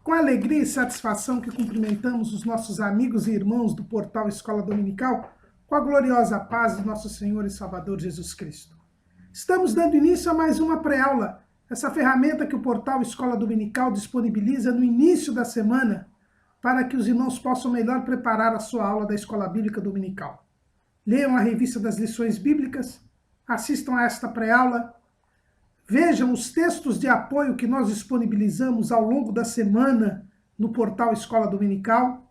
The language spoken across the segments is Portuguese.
com alegria e satisfação que cumprimentamos os nossos amigos e irmãos do portal Escola Dominical, com a gloriosa paz do nosso Senhor e Salvador Jesus Cristo. Estamos dando início a mais uma pré-aula, essa ferramenta que o portal Escola Dominical disponibiliza no início da semana para que os irmãos possam melhor preparar a sua aula da Escola Bíblica Dominical. Leiam a revista das lições bíblicas, assistam a esta pré-aula, vejam os textos de apoio que nós disponibilizamos ao longo da semana no portal Escola Dominical,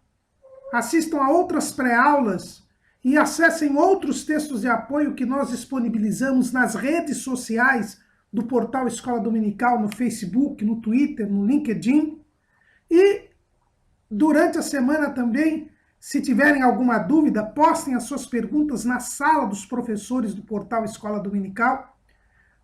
assistam a outras pré-aulas e acessem outros textos de apoio que nós disponibilizamos nas redes sociais do portal Escola Dominical, no Facebook, no Twitter, no LinkedIn. E durante a semana também, se tiverem alguma dúvida, postem as suas perguntas na sala dos professores do portal Escola Dominical.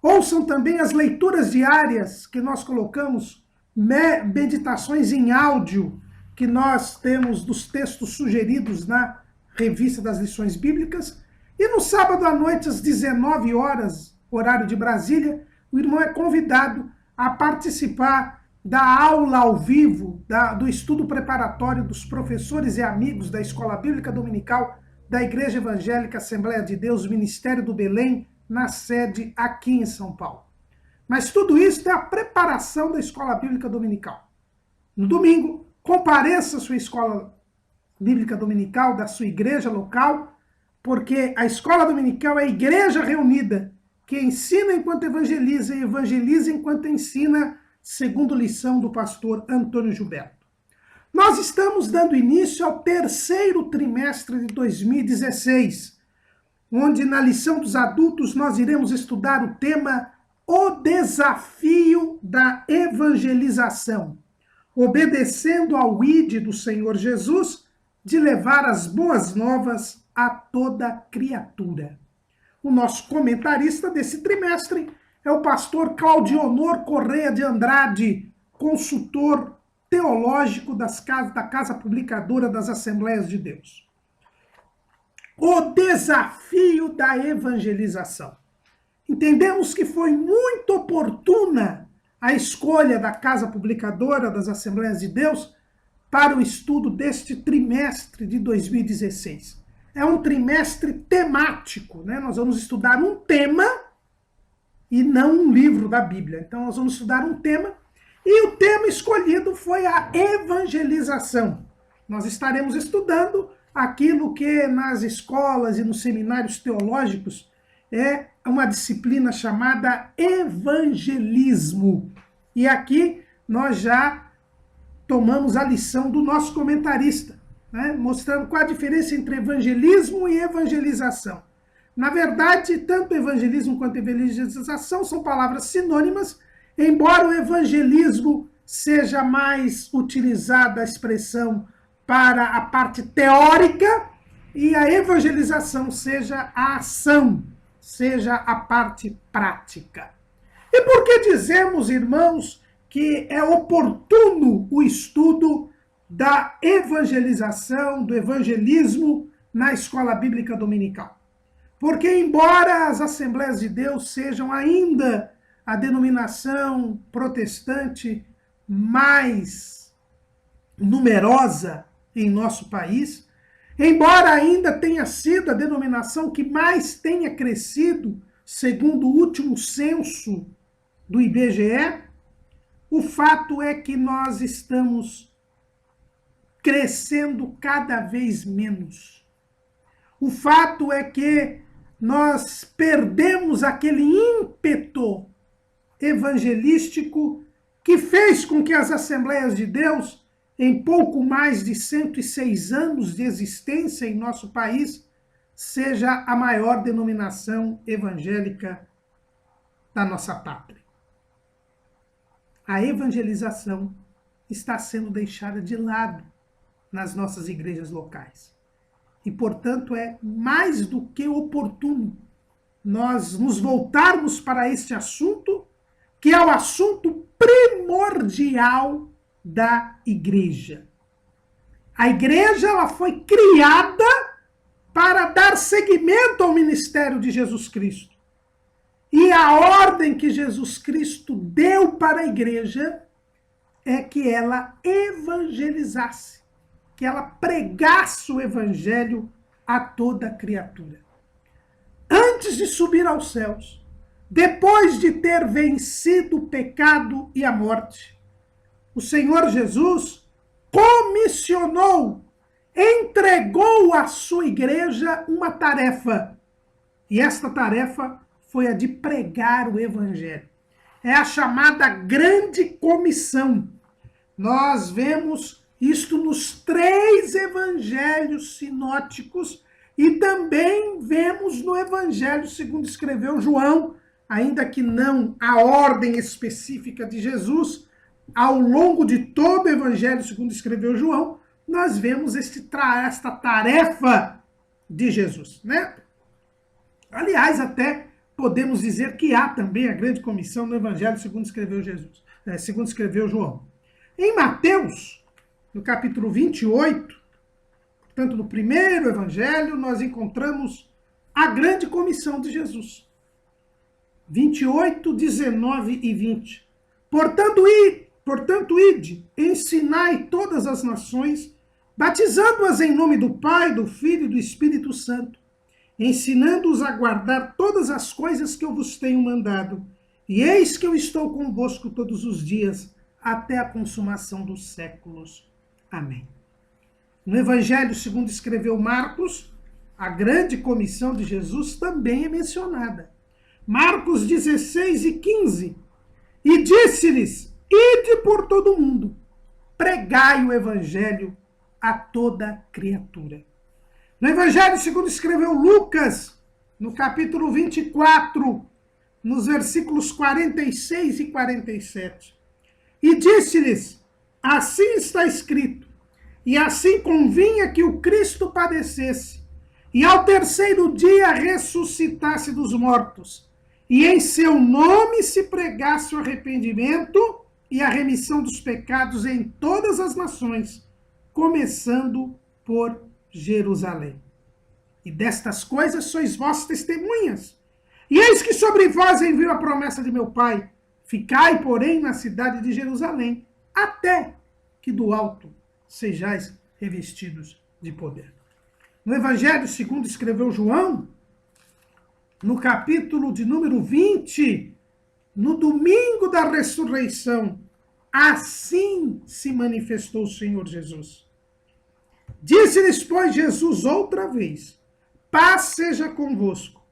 Ouçam também as leituras diárias que nós colocamos, meditações em áudio que nós temos dos textos sugeridos na revista das lições bíblicas. E no sábado à noite, às 19 horas, horário de Brasília, o irmão é convidado a participar da aula ao vivo, do estudo preparatório dos professores e amigos da Escola Bíblica Dominical da Igreja Evangélica Assembleia de Deus, Ministério do Belém, na sede aqui em São Paulo. Mas tudo isso é a preparação da Escola Bíblica Dominical. No domingo, compareça à sua Escola Bíblica Dominical, da sua igreja local, porque a Escola Dominical é a igreja reunida, que ensina enquanto evangeliza e evangeliza enquanto ensina, segundo lição do pastor Antônio Gilberto. Nós estamos dando início ao terceiro trimestre de 2016, onde na lição dos adultos nós iremos estudar o tema O Desafio da Evangelização, obedecendo ao ID do Senhor Jesus de levar as boas novas a toda criatura. O nosso comentarista desse trimestre é o pastor Claudionor Correia de Andrade, consultor teológico da Casa Publicadora das Assembleias de Deus. O desafio da evangelização. Entendemos que foi muito oportuna a escolha da Casa Publicadora das Assembleias de Deus para o estudo deste trimestre de 2016. É um trimestre temático, né? Nós vamos estudar um tema e não um livro da Bíblia. Então nós vamos estudar um tema e o tema escolhido foi a evangelização. Nós estaremos estudando aquilo que nas escolas e nos seminários teológicos é uma disciplina chamada evangelismo. E aqui nós já tomamos a lição do nosso comentarista, né, mostrando qual a diferença entre evangelismo e evangelização. Na verdade, tanto evangelismo quanto evangelização são palavras sinônimas, embora o evangelismo seja mais utilizada a expressão para a parte teórica e a evangelização seja a ação, seja a parte prática. E por que dizemos, irmãos, que é oportuno o estudo da evangelização, do evangelismo na Escola Bíblica Dominical? Porque embora as Assembleias de Deus sejam ainda a denominação protestante mais numerosa em nosso país, embora ainda tenha sido a denominação que mais tenha crescido, segundo o último censo do IBGE, o fato é que nós estamos crescendo cada vez menos. O fato é que nós perdemos aquele ímpeto evangelístico que fez com que as Assembleias de Deus, em pouco mais de 106 anos de existência em nosso país, seja a maior denominação evangélica da nossa pátria. A evangelização está sendo deixada de lado nas nossas igrejas locais. E, portanto, é mais do que oportuno nós nos voltarmos para este assunto, que é o assunto primordial da igreja. A igreja ela foi criada para dar seguimento ao ministério de Jesus Cristo. E a ordem que Jesus Cristo deu para a igreja é que ela evangelizasse, que ela pregasse o evangelho a toda criatura. Antes de subir aos céus, depois de ter vencido o pecado e a morte, o Senhor Jesus comissionou, entregou à sua igreja uma tarefa. E esta tarefa foi a de pregar o evangelho. É a chamada grande comissão. Nós vemos isto nos 3 evangelhos sinóticos e também vemos no evangelho segundo escreveu João, ainda que não a ordem específica de Jesus. Ao longo de todo o evangelho segundo escreveu João, nós vemos esta tarefa de Jesus, né? Aliás, até podemos dizer que há também a grande comissão no evangelho segundo escreveu Jesus, segundo escreveu João. Em Mateus, no capítulo 28, portanto, no primeiro evangelho, nós encontramos a grande comissão de Jesus. 28, 19 e 20. Portanto, ide, ensinai todas as nações, batizando-as em nome do Pai, do Filho e do Espírito Santo, ensinando-os a guardar todas as coisas que eu vos tenho mandado. E eis que eu estou convosco todos os dias, até a consumação dos séculos. Amém. No Evangelho segundo escreveu Marcos, a grande comissão de Jesus também é mencionada. Marcos 16 e 15. E disse-lhes, ide por todo o mundo, pregai o Evangelho a toda criatura. No Evangelho segundo escreveu Lucas, no capítulo 24, nos versículos 46 e 47. E disse-lhes, assim está escrito, e assim convinha que o Cristo padecesse, e ao terceiro dia ressuscitasse dos mortos, e em seu nome se pregasse o arrependimento e a remissão dos pecados em todas as nações, começando por Jerusalém. E destas coisas sois vós testemunhas. E eis que sobre vós envio a promessa de meu Pai. Ficai, porém, na cidade de Jerusalém, até que do alto sejais revestidos de poder. No Evangelho segundo escreveu João, no capítulo de número 20, no domingo da ressurreição, assim se manifestou o Senhor Jesus. Disse-lhes, pois, Jesus outra vez, paz seja convosco.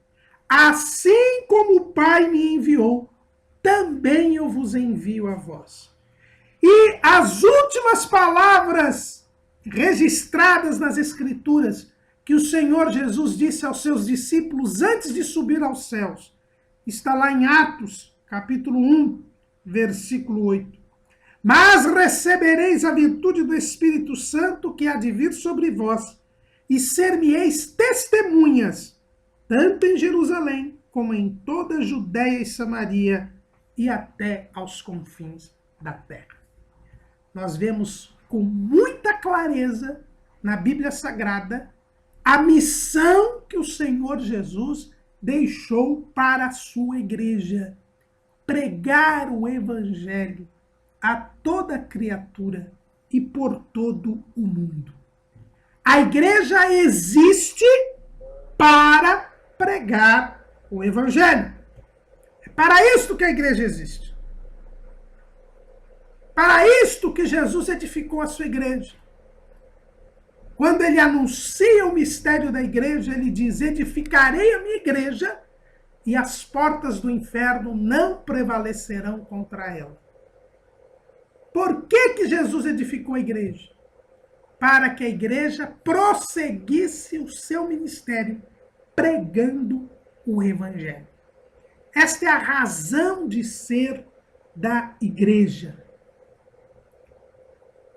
Assim como o Pai me enviou, também eu vos envio a vós. E as últimas palavras registradas nas Escrituras que o Senhor Jesus disse aos seus discípulos antes de subir aos céus, está lá em Atos, capítulo 1, versículo 8. Mas recebereis a virtude do Espírito Santo que há de vir sobre vós, e ser-me-eis testemunhas, tanto em Jerusalém, como em toda a Judéia e Samaria, e até aos confins da terra. Nós vemos com muita clareza na Bíblia Sagrada a missão que o Senhor Jesus deixou para a sua igreja: pregar o evangelho a toda criatura e por todo o mundo. A igreja existe para pregar o evangelho. É para isto que a igreja existe. Para isto que Jesus edificou a sua igreja. Quando ele anuncia o mistério da igreja, ele diz, edificarei a minha igreja e as portas do inferno não prevalecerão contra ela. Por que Jesus edificou a igreja? Para que a igreja prosseguisse o seu ministério pregando o evangelho. Esta é a razão de ser da igreja.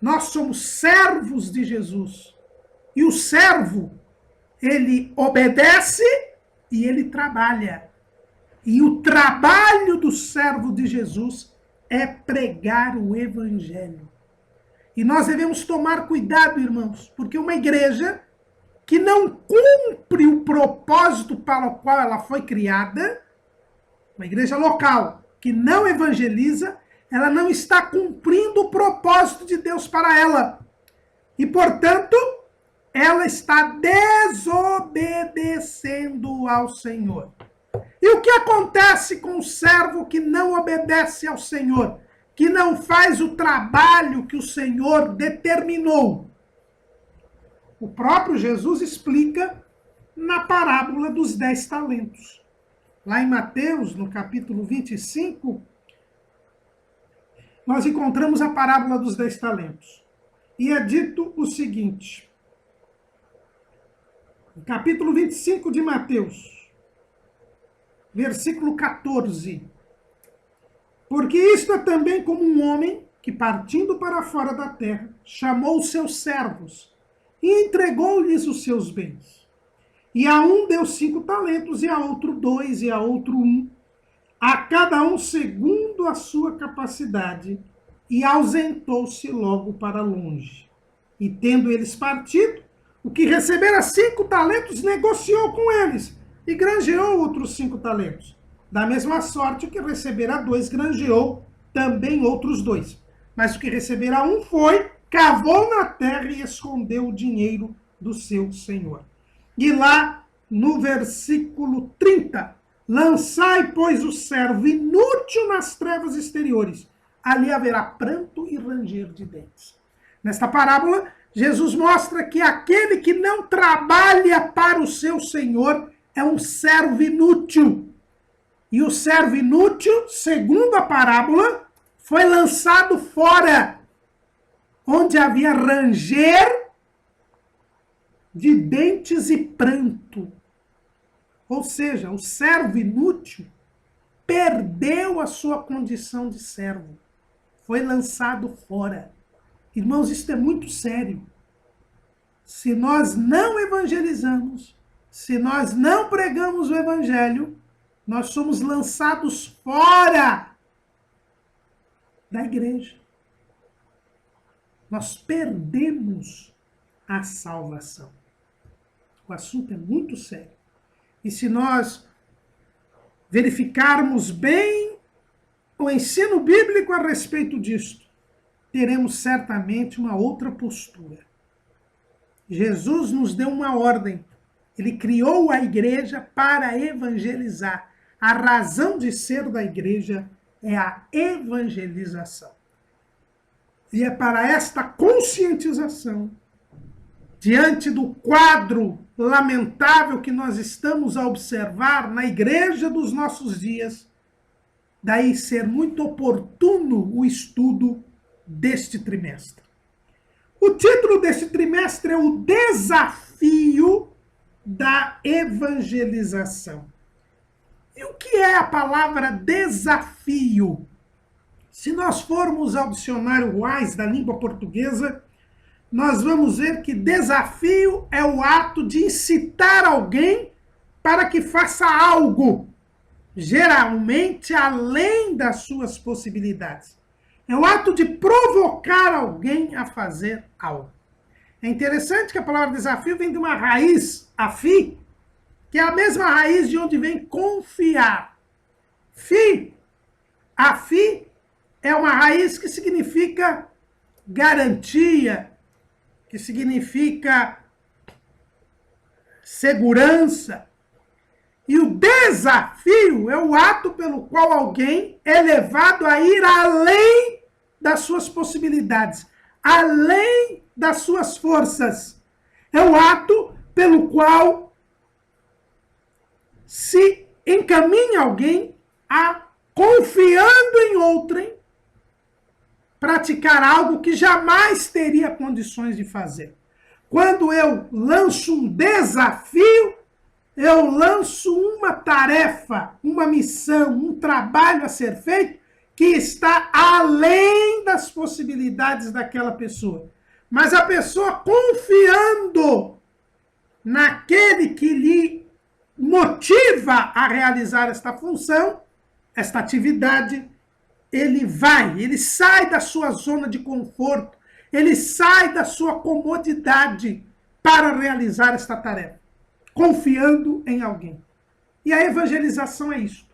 Nós somos servos de Jesus. E o servo, ele obedece e ele trabalha. E o trabalho do servo de Jesus é pregar o evangelho. E nós devemos tomar cuidado, irmãos, porque uma igreja que não cumpre o propósito para o qual ela foi criada, uma igreja local que não evangeliza, ela não está cumprindo o propósito de Deus para ela. E, portanto, ela está desobedecendo ao Senhor. E o que acontece com o servo que não obedece ao Senhor? Que não faz o trabalho que o Senhor determinou? O próprio Jesus explica na parábola dos 10 talentos. Lá em Mateus, no capítulo 25, nós encontramos a parábola dos 10 talentos. E é dito o seguinte, no capítulo 25 de Mateus, versículo 14. Porque isto é também como um homem que, partindo para fora da terra, chamou os seus servos e entregou-lhes os seus bens. E a um deu 5 talentos, e a outro 2, e a outro 1, a cada um segundo a sua capacidade, e ausentou-se logo para longe. E tendo eles partido, o que recebera 5 talentos negociou com eles, e granjeou outros 5 talentos. Da mesma sorte, o que recebera 2 granjeou também outros 2. Mas o que recebera 1 foi, cavou na terra e escondeu o dinheiro do seu senhor. E lá, no versículo 30, lançai, pois, o servo inútil nas trevas exteriores. Ali haverá pranto e ranger de dentes. Nesta parábola, Jesus mostra que aquele que não trabalha para o seu senhor é um servo inútil. E o servo inútil, segundo a parábola, foi lançado fora, onde havia ranger de dentes e pranto. Ou seja, o servo inútil perdeu a sua condição de servo. Foi lançado fora. Irmãos, isso é muito sério. Se nós não evangelizamos, se nós não pregamos o evangelho, nós somos lançados fora da igreja. Nós perdemos a salvação. O assunto é muito sério. E se nós verificarmos bem o ensino bíblico a respeito disto, teremos certamente uma outra postura. Jesus nos deu uma ordem. Ele criou a igreja para evangelizar. A razão de ser da igreja é a evangelização. E é para esta conscientização, diante do quadro lamentável que nós estamos a observar na igreja dos nossos dias, daí ser muito oportuno o estudo deste trimestre. O título deste trimestre é o Desafio da Evangelização. E o que é a palavra desafio? Se nós formos ao dicionário Wise da língua portuguesa, nós vamos ver que desafio é o ato de incitar alguém para que faça algo, geralmente além das suas possibilidades. É o ato de provocar alguém a fazer algo. É interessante que a palavra desafio vem de uma raiz, afi, que é a mesma raiz de onde vem confiar. Afi é uma raiz que significa garantia, que significa segurança. E o desafio é o ato pelo qual alguém é levado a ir além das suas possibilidades, além das suas forças. É o ato pelo qual se encaminha alguém a, confiando em outrem, praticar algo que jamais teria condições de fazer. Quando eu lanço um desafio, eu lanço uma tarefa, uma missão, um trabalho a ser feito que está além das possibilidades daquela pessoa. Mas a pessoa confiando naquele que lhe motiva a realizar esta função, esta atividade, ele sai da sua zona de conforto, ele sai da sua comodidade para realizar esta tarefa, confiando em alguém. E a evangelização é isso.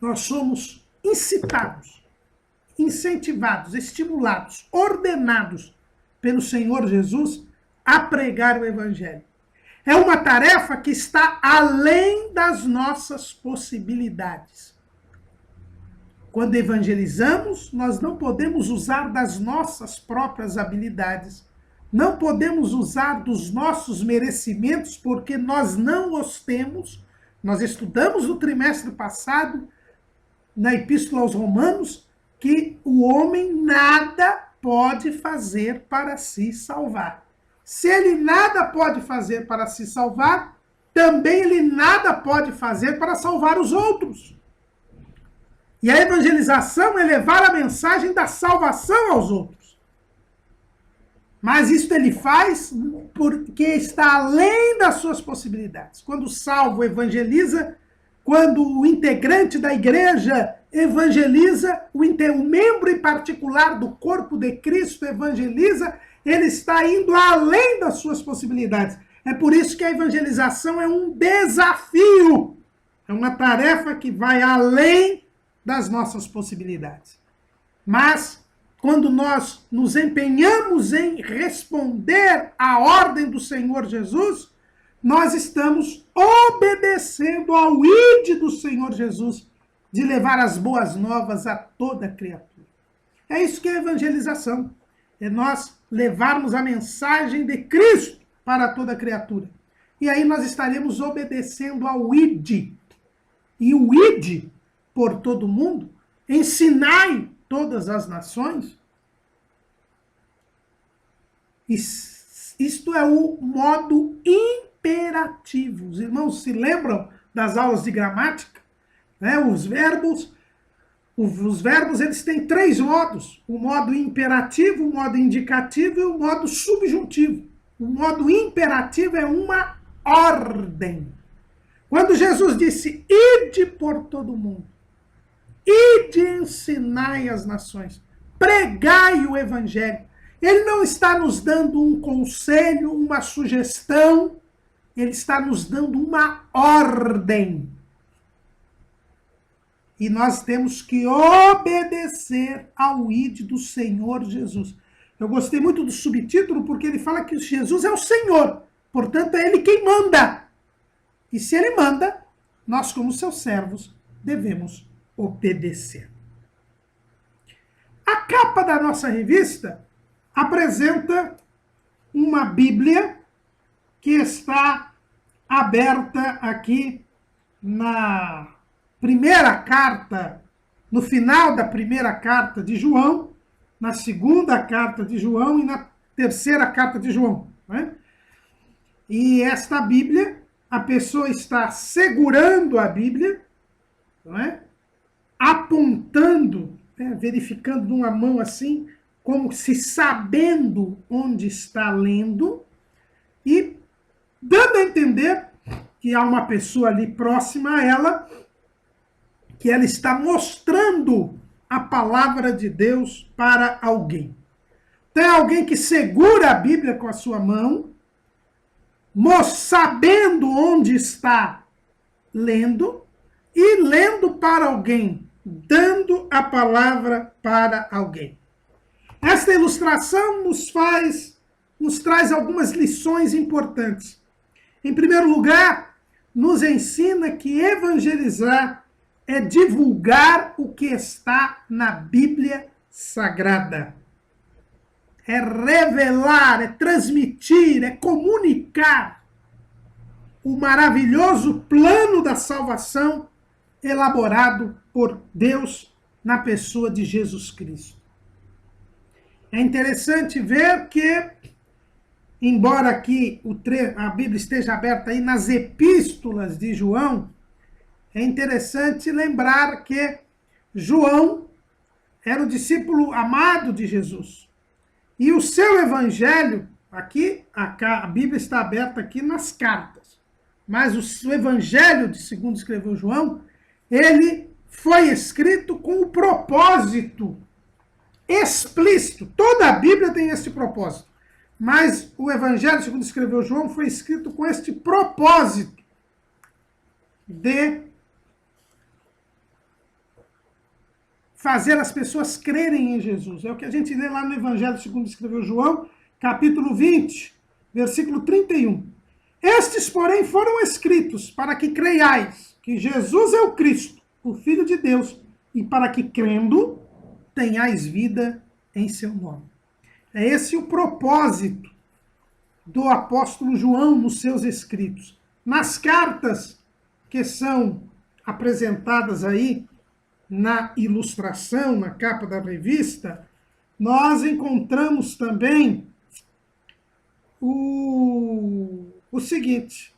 Nós somos incitados. incentivados, estimulados, ordenados pelo Senhor Jesus a pregar o Evangelho. É uma tarefa que está além das nossas possibilidades. Quando evangelizamos, nós não podemos usar das nossas próprias habilidades, não podemos usar dos nossos merecimentos, porque nós não os temos. Nós estudamos no trimestre passado, na Epístola aos Romanos, que o homem nada pode fazer para se salvar. Se ele nada pode fazer para se salvar, também ele nada pode fazer para salvar os outros. E a evangelização é levar a mensagem da salvação aos outros. Mas isso ele faz porque está além das suas possibilidades. Quando o salvo evangeliza, quando o integrante da igreja evangeliza, o membro em particular do corpo de Cristo evangeliza, ele está indo além das suas possibilidades. É por isso que a evangelização é um desafio. É uma tarefa que vai além das nossas possibilidades. Mas, quando nós nos empenhamos em responder à ordem do Senhor Jesus, nós estamos obedecendo ao ID do Senhor Jesus de levar as boas novas a toda criatura. É isso que é evangelização. É nós levarmos a mensagem de Cristo para toda criatura. E aí nós estaremos obedecendo ao ID. E o ID, por todo o mundo, ensinai todas as nações. Isto é o modo imperativo. Os irmãos se lembram das aulas de gramática? Né? Os verbos eles têm 3 modos. O modo imperativo, o modo indicativo e o modo subjuntivo. O modo imperativo é uma ordem. Quando Jesus disse, ide por todo mundo, ide ensinai as nações, pregai o evangelho, ele não está nos dando um conselho, uma sugestão, ele está nos dando uma ordem. E nós temos que obedecer ao ID do Senhor Jesus. Eu gostei muito do subtítulo, porque ele fala que Jesus é o Senhor. Portanto, é ele quem manda. E se ele manda, nós, como seus servos, devemos obedecer. A capa da nossa revista apresenta uma Bíblia que está aberta aqui na primeira carta, no final da primeira carta de João, na segunda carta de João e na terceira carta de João. Né? E esta Bíblia, a pessoa está segurando a Bíblia, não é? Apontando, né? Verificando numa mão assim, como se sabendo onde está lendo, e dando a entender que há uma pessoa ali próxima a ela, que ela está mostrando a palavra de Deus para alguém. Tem alguém que segura a Bíblia com a sua mão, sabendo onde está lendo, e lendo para alguém, dando a palavra para alguém. Esta ilustração nos traz algumas lições importantes. Em primeiro lugar, nos ensina que evangelizar é divulgar o que está na Bíblia Sagrada. É revelar, é transmitir, é comunicar o maravilhoso plano da salvação elaborado por Deus na pessoa de Jesus Cristo. É interessante ver que, embora aqui a Bíblia esteja aberta aí nas epístolas de João, é interessante lembrar que João era o discípulo amado de Jesus. E o seu evangelho, aqui, a Bíblia está aberta aqui nas cartas, mas o evangelho, segundo escreveu João, ele foi escrito com o propósito explícito. Toda a Bíblia tem esse propósito. Mas o evangelho, segundo escreveu João, foi escrito com este propósito de fazer as pessoas crerem em Jesus. É o que a gente lê lá no Evangelho segundo escreveu João, capítulo 20, versículo 31. Estes, porém, foram escritos para que creiais que Jesus é o Cristo, o Filho de Deus, e para que, crendo, tenhais vida em seu nome. É esse o propósito do apóstolo João nos seus escritos. Nas cartas que são apresentadas aí na ilustração, na capa da revista, nós encontramos também o seguinte,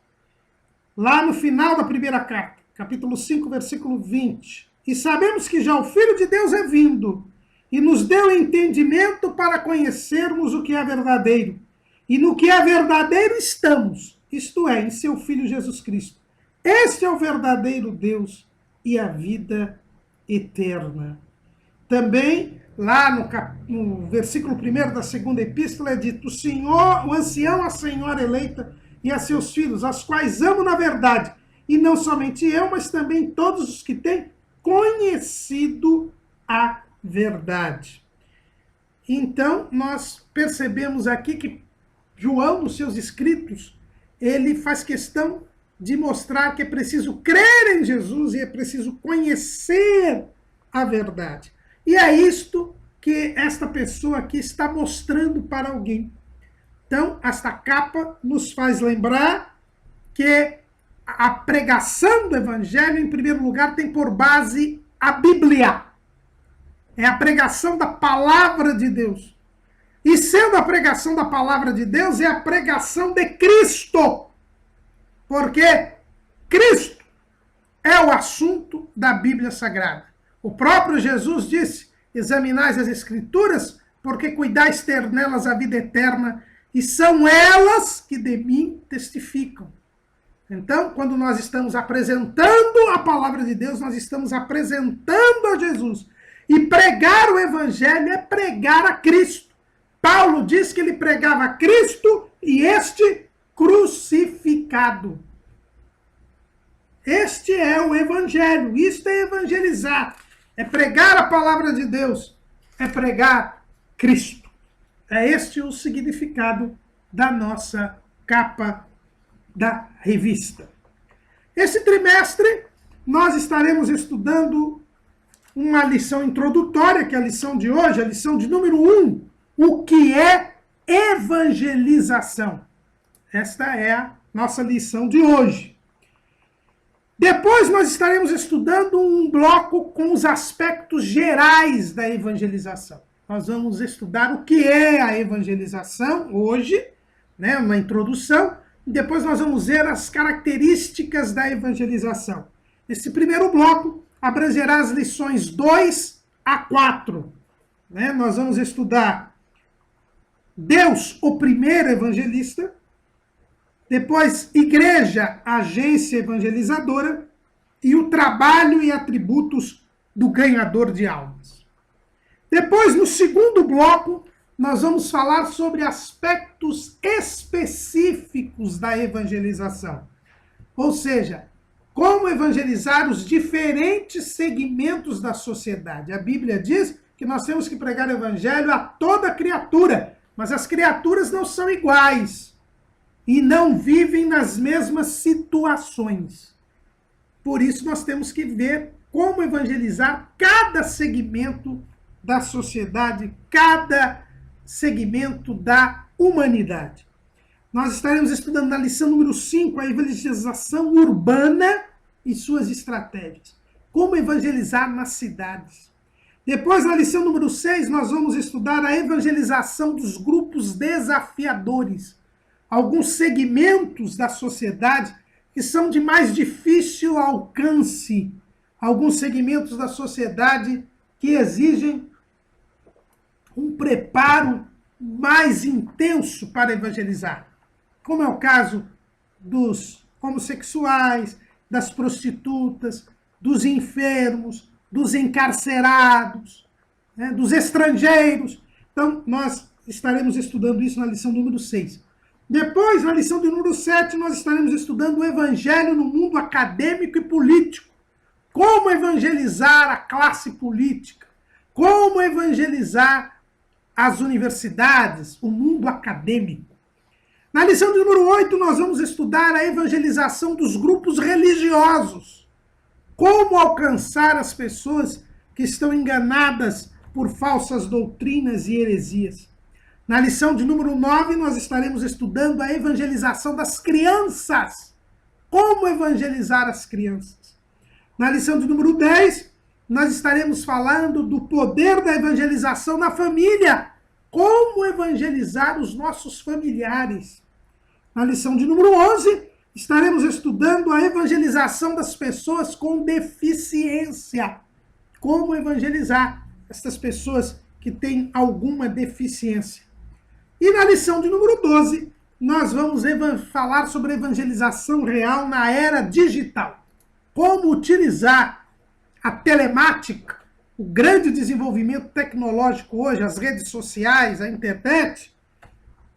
lá no final da primeira carta, capítulo 5, versículo 20, e sabemos que já o Filho de Deus é vindo, e nos deu entendimento para conhecermos o que é verdadeiro, e no que é verdadeiro estamos, isto é, em seu Filho Jesus Cristo. Este é o verdadeiro Deus e a vida eterna. Também, lá no versículo 1 da segunda epístola, é dito, o ancião, a senhora eleita e a seus filhos, as quais amo na verdade, e não somente eu, mas também todos os que têm conhecido a verdade. Então, nós percebemos aqui que João, nos seus escritos, ele faz questão de mostrar que é preciso crer em Jesus e é preciso conhecer a verdade. E é isto que esta pessoa aqui está mostrando para alguém. Então, esta capa nos faz lembrar que a pregação do Evangelho, em primeiro lugar, tem por base a Bíblia. É a pregação da palavra de Deus. E sendo a pregação da palavra de Deus, é a pregação de Cristo. Porque Cristo é o assunto da Bíblia Sagrada. O próprio Jesus disse, examinais as Escrituras, porque cuidais ter nelas a vida eterna, e são elas que de mim testificam. Então, quando nós estamos apresentando a palavra de Deus, nós estamos apresentando a Jesus. E pregar o Evangelho é pregar a Cristo. Paulo diz que ele pregava a Cristo e este crucificado. Este é o Evangelho, isto é evangelizar, é pregar a palavra de Deus, é pregar Cristo. É este o significado da nossa capa da revista. Esse trimestre, nós estaremos estudando uma lição introdutória, que é a lição de hoje, a lição de número 1, o que é evangelização. Esta é a nossa lição de hoje. Depois nós estaremos estudando um bloco com os aspectos gerais da evangelização. Nós vamos estudar o que é a evangelização hoje, né, uma introdução, e depois nós vamos ver as características da evangelização. Esse primeiro bloco abrangerá as lições 2 a 4. Né? Nós vamos estudar Deus, o primeiro evangelista, depois igreja, agência evangelizadora, e o trabalho e atributos do ganhador de almas. Depois, no segundo bloco, nós vamos falar sobre aspectos específicos da evangelização. Ou seja, como evangelizar os diferentes segmentos da sociedade. A Bíblia diz que nós temos que pregar o evangelho a toda criatura, mas as criaturas não são iguais e não vivem nas mesmas situações. Por isso nós temos que ver como evangelizar cada segmento da sociedade, cada segmento da humanidade. Nós estaremos estudando na lição número 5 a evangelização urbana e suas estratégias. Como evangelizar nas cidades. Depois, na lição número 6, nós vamos estudar a evangelização dos grupos desafiadores. Alguns segmentos da sociedade que são de mais difícil alcance. Alguns segmentos da sociedade que exigem um preparo mais intenso para evangelizar. Como é o caso dos homossexuais, das prostitutas, dos enfermos, dos encarcerados, né, dos estrangeiros. Então, nós estaremos estudando isso na lição número 6. Depois, na lição de número 7, nós estaremos estudando o evangelho no mundo acadêmico e político. Como evangelizar a classe política. Como evangelizar as universidades, o mundo acadêmico. Na lição de número 8, nós vamos estudar a evangelização dos grupos religiosos. Como alcançar as pessoas que estão enganadas por falsas doutrinas e heresias. Na lição de número 9, nós estaremos estudando a evangelização das crianças. Como evangelizar as crianças. Na lição de número 10, nós estaremos falando do poder da evangelização na família. Como evangelizar os nossos familiares. Na lição de número 11, estaremos estudando a evangelização das pessoas com deficiência. Como evangelizar essas pessoas que têm alguma deficiência. E na lição de número 12, nós vamos falar sobre evangelização real na era digital. Como utilizar a telemática, o grande desenvolvimento tecnológico hoje, as redes sociais, a internet,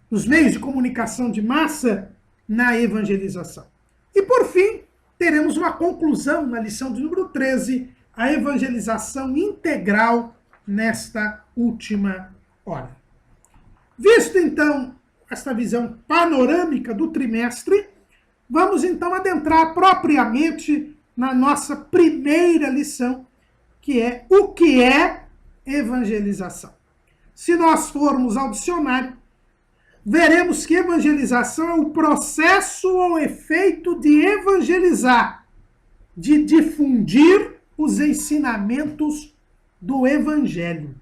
os meios de comunicação de massa na evangelização. E por fim, teremos uma conclusão na lição de número 13, a evangelização integral nesta última hora. Visto então esta visão panorâmica do trimestre, vamos então adentrar propriamente na nossa primeira lição, que é o que é evangelização. Se nós formos ao dicionário, veremos que evangelização é o processo ou efeito de evangelizar, de difundir os ensinamentos do evangelho.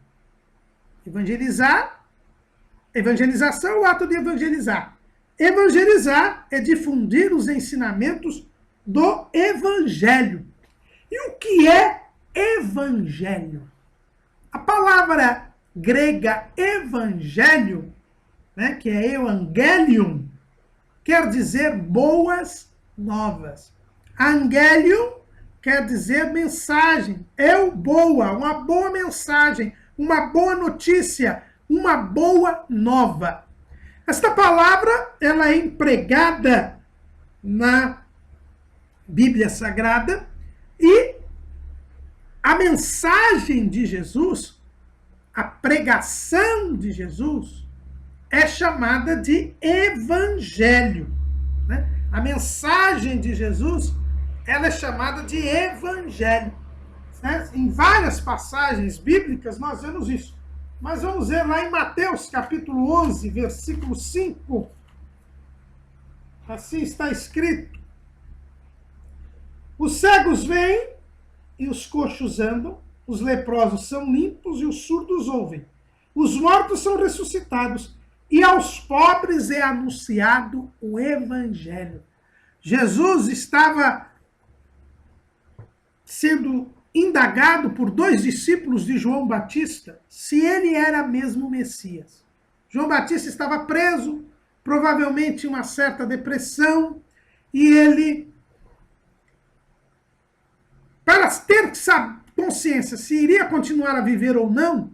Evangelização é o ato de evangelizar. Evangelizar é difundir os ensinamentos do evangelho. E o que é evangelho? A palavra grega evangelho, né, que é evangelium, quer dizer boas novas. Angelium quer dizer mensagem. Uma boa mensagem, uma boa notícia, uma boa nova. Esta palavra, ela é empregada na Bíblia Sagrada e a mensagem de Jesus, a pregação de Jesus, é chamada de evangelho. Né? A mensagem de Jesus, ela é chamada de evangelho. Né? Em várias passagens bíblicas nós vemos isso. Mas vamos ver lá em Mateus, capítulo 11, versículo 5. Assim está escrito. Os cegos vêm e os coxos andam, os leprosos são limpos e os surdos ouvem. Os mortos são ressuscitados e aos pobres é anunciado o evangelho. Jesus estava sendo indagado por 2 discípulos de João Batista se ele era mesmo o Messias. João Batista estava preso, provavelmente em uma certa depressão, e ele, para ter consciência se iria continuar a viver ou não,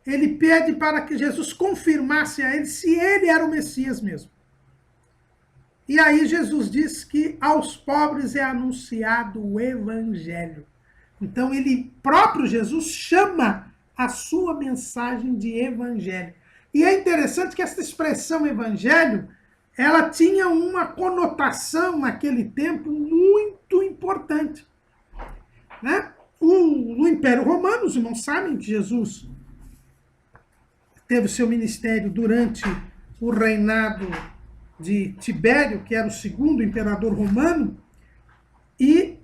ele pede para que Jesus confirmasse a ele se ele era o Messias mesmo. E aí Jesus diz que aos pobres é anunciado o evangelho. Então próprio Jesus chama a sua mensagem de evangelho. E é interessante que essa expressão evangelho, ela tinha uma conotação naquele tempo muito importante. Né? No Império Romano, os irmãos sabem que Jesus teve o seu ministério durante o reinado de Tibério, que era o segundo imperador romano, e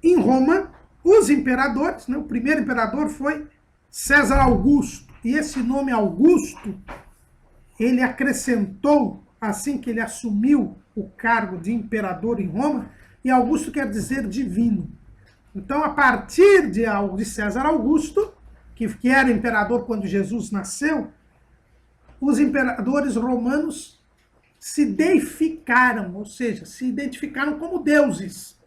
em Roma, os imperadores, né, o primeiro imperador foi César Augusto, e esse nome Augusto, ele acrescentou, assim que ele assumiu o cargo de imperador em Roma, e Augusto quer dizer divino. Então, a partir de César Augusto, que era imperador quando Jesus nasceu, os imperadores romanos se deificaram, ou seja, se identificaram como deuses.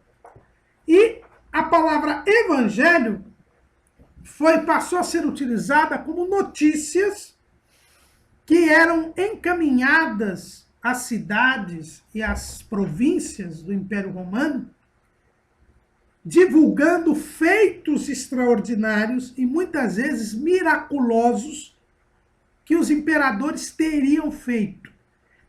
E a palavra evangelho passou a ser utilizada como notícias que eram encaminhadas às cidades e às províncias do Império Romano divulgando feitos extraordinários e muitas vezes miraculosos que os imperadores teriam feito.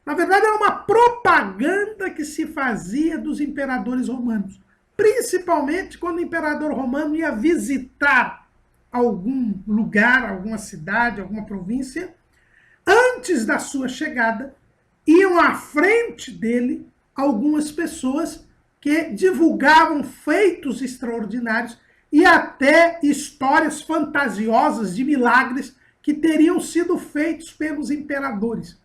Na verdade, era uma propaganda que se fazia dos imperadores romanos, principalmente quando o imperador romano ia visitar algum lugar, alguma cidade, alguma província. Antes da sua chegada, iam à frente dele algumas pessoas que divulgavam feitos extraordinários e até histórias fantasiosas de milagres que teriam sido feitos pelos imperadores,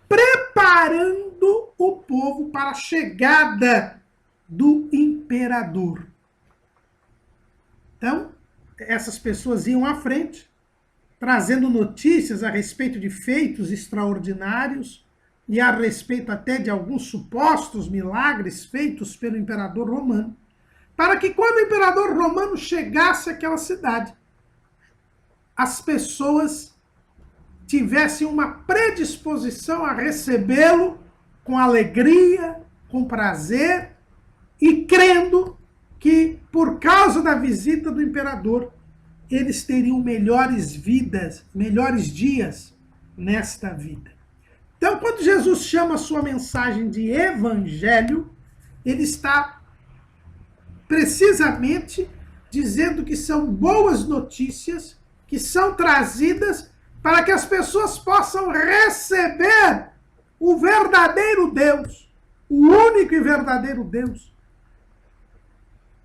preparando o povo para a chegada do imperador. Então, essas pessoas iam à frente, trazendo notícias a respeito de feitos extraordinários e a respeito até de alguns supostos milagres feitos pelo imperador romano, para que quando o imperador romano chegasse àquela cidade, as pessoas tivessem uma predisposição a recebê-lo com alegria, com prazer e crendo que, por causa da visita do imperador, eles teriam melhores vidas, melhores dias nesta vida. Então, quando Jesus chama a sua mensagem de evangelho, ele está precisamente dizendo que são boas notícias que são trazidas para que as pessoas possam receber o verdadeiro Deus, o único e verdadeiro Deus,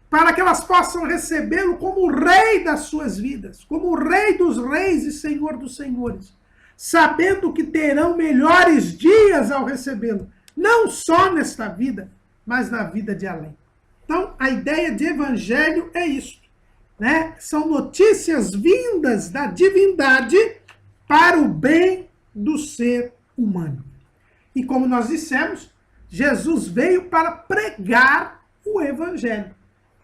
para que elas possam recebê-lo como o rei das suas vidas, como o rei dos reis e senhor dos senhores, sabendo que terão melhores dias ao recebê-lo, não só nesta vida, mas na vida de além. Então, a ideia de evangelho é isso, né? São notícias vindas da divindade para o bem do ser humano. E como nós dissemos, Jesus veio para pregar o evangelho.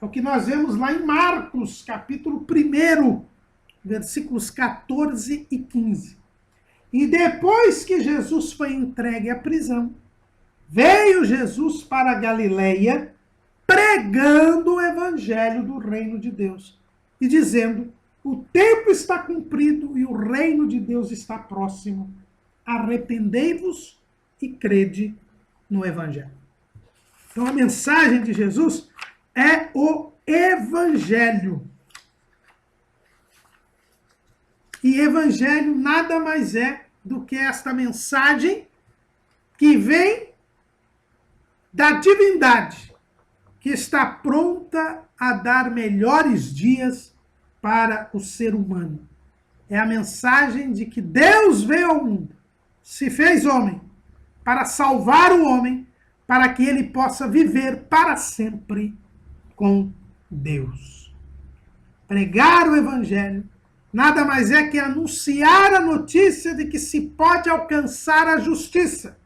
É o que nós vemos lá em Marcos, capítulo 1, versículos 14 e 15. E depois que Jesus foi entregue à prisão, veio Jesus para a Galileia, pregando o evangelho do reino de Deus e dizendo: o tempo está cumprido e o reino de Deus está próximo. Arrependei-vos e crede no evangelho. Então a mensagem de Jesus é o evangelho. E evangelho nada mais é do que esta mensagem que vem da divindade, que está pronta a dar melhores dias para o ser humano. É a mensagem de que Deus veio ao mundo, se fez homem, para salvar o homem, para que ele possa viver para sempre com Deus. Pregar o evangelho nada mais é que anunciar a notícia de que se pode alcançar a justiça,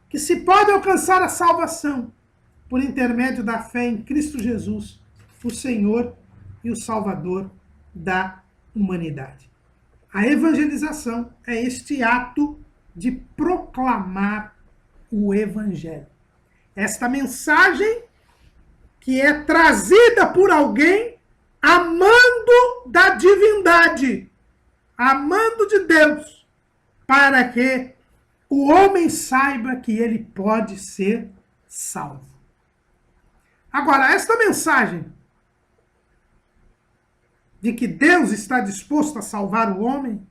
que se pode alcançar a salvação por intermédio da fé em Cristo Jesus, o Senhor e o Salvador da humanidade. A evangelização é este ato de proclamar o evangelho. Esta mensagem que é trazida por alguém amando da divindade, amando de Deus, para que o homem saiba que ele pode ser salvo. Agora, esta mensagem de que Deus está disposto a salvar o homem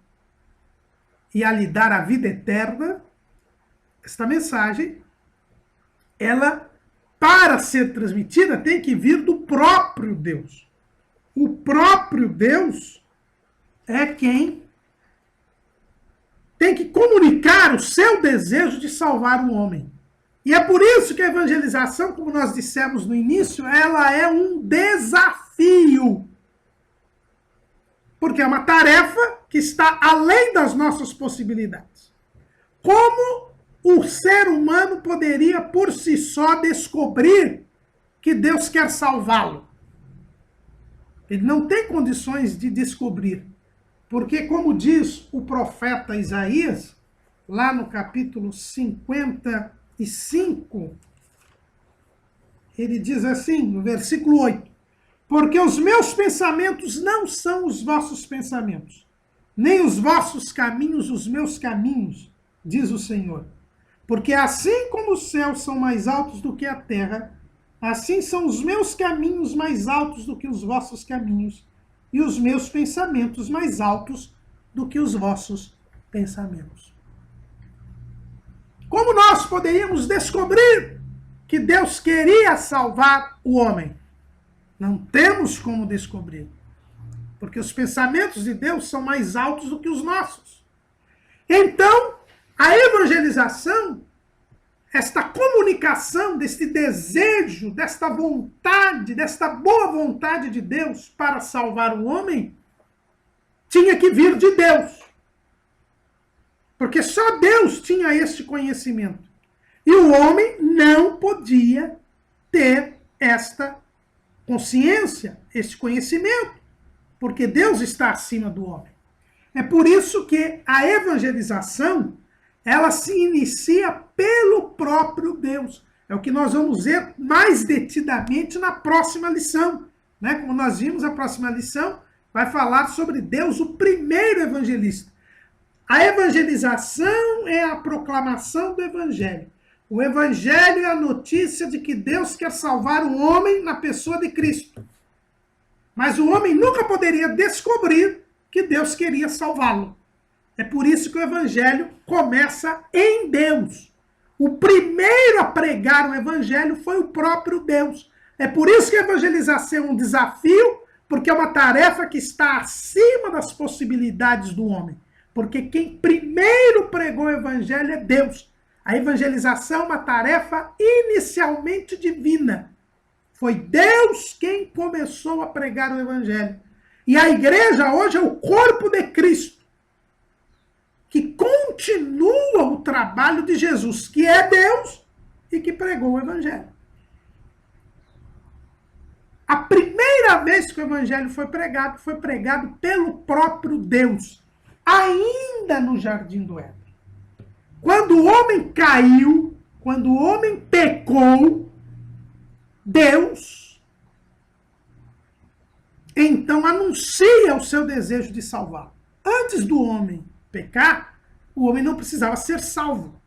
e a lhe dar a vida eterna, esta mensagem, ela, para ser transmitida, tem que vir do próprio Deus. O próprio Deus é quem tem que comunicar o seu desejo de salvar o homem. E é por isso que a evangelização, como nós dissemos no início, ela é um desafio. Porque é uma tarefa que está além das nossas possibilidades. Como o ser humano poderia, por si só, descobrir que Deus quer salvá-lo? Ele não tem condições de descobrir. Porque, como diz o profeta Isaías, lá no capítulo 55, ele diz assim, no versículo 8: Porque os meus pensamentos não são os vossos pensamentos, nem os vossos caminhos os meus caminhos, diz o Senhor. Porque assim como os céus são mais altos do que a terra, assim são os meus caminhos mais altos do que os vossos caminhos, e os meus pensamentos mais altos do que os vossos pensamentos. Como nós poderíamos descobrir que Deus queria salvar o homem? Não temos como descobrir, porque os pensamentos de Deus são mais altos do que os nossos. Então, a evangelização, esta comunicação deste desejo, desta vontade, desta boa vontade de Deus para salvar o homem, tinha que vir de Deus. Porque só Deus tinha este conhecimento. E o homem não podia ter esta consciência, este conhecimento, porque Deus está acima do homem. É por isso que a evangelização, ela se inicia pelo próprio Deus. É o que nós vamos ver mais detidamente na próxima lição. Né? Como nós vimos, a próxima lição vai falar sobre Deus, o primeiro evangelista. A evangelização é a proclamação do evangelho. O evangelho é a notícia de que Deus quer salvar o homem na pessoa de Cristo. Mas o homem nunca poderia descobrir que Deus queria salvá-lo. É por isso que o evangelho começa em Deus. O primeiro a pregar o evangelho foi o próprio Deus. É por isso que a evangelização é um desafio, porque é uma tarefa que está acima das possibilidades do homem. Porque quem primeiro pregou o evangelho é Deus. A evangelização é uma tarefa inicialmente divina. Foi Deus quem começou a pregar o evangelho. E a igreja hoje é o corpo de Cristo, que continua o trabalho de Jesus, que é Deus e que pregou o evangelho. A primeira vez que o evangelho foi pregado pelo próprio Deus, ainda no jardim do Éden. Quando o homem caiu, quando o homem pecou, Deus então anuncia o seu desejo de salvar. Antes do homem pecar, o homem não precisava ser salvo.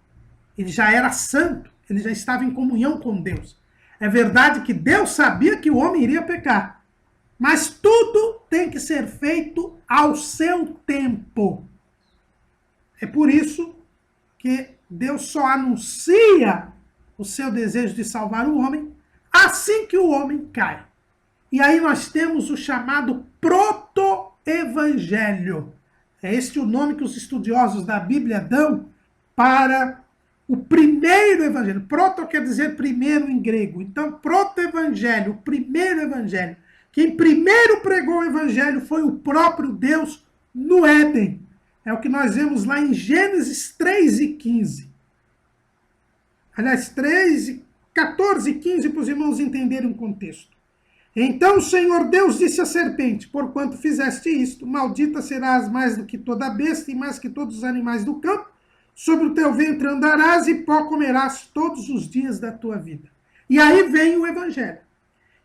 Ele já era santo, ele já estava em comunhão com Deus. É verdade que Deus sabia que o homem iria pecar, mas tudo tem que ser feito ao seu tempo. É por isso que Deus só anuncia o seu desejo de salvar o homem assim que o homem cai. E aí nós temos o chamado proto-evangelho. É este o nome que os estudiosos da Bíblia dão para o primeiro evangelho. Proto quer dizer primeiro em grego. Então, proto-evangelho, o primeiro evangelho. Quem primeiro pregou o evangelho foi o próprio Deus no Éden. É o que nós vemos lá em Gênesis 3 e 15. Aliás, 14 e 15, para os irmãos entenderem o contexto. Então o Senhor Deus disse à serpente: porquanto fizeste isto, maldita serás mais do que toda besta e mais que todos os animais do campo. Sobre o teu ventre andarás e pó comerás todos os dias da tua vida. E aí vem o evangelho.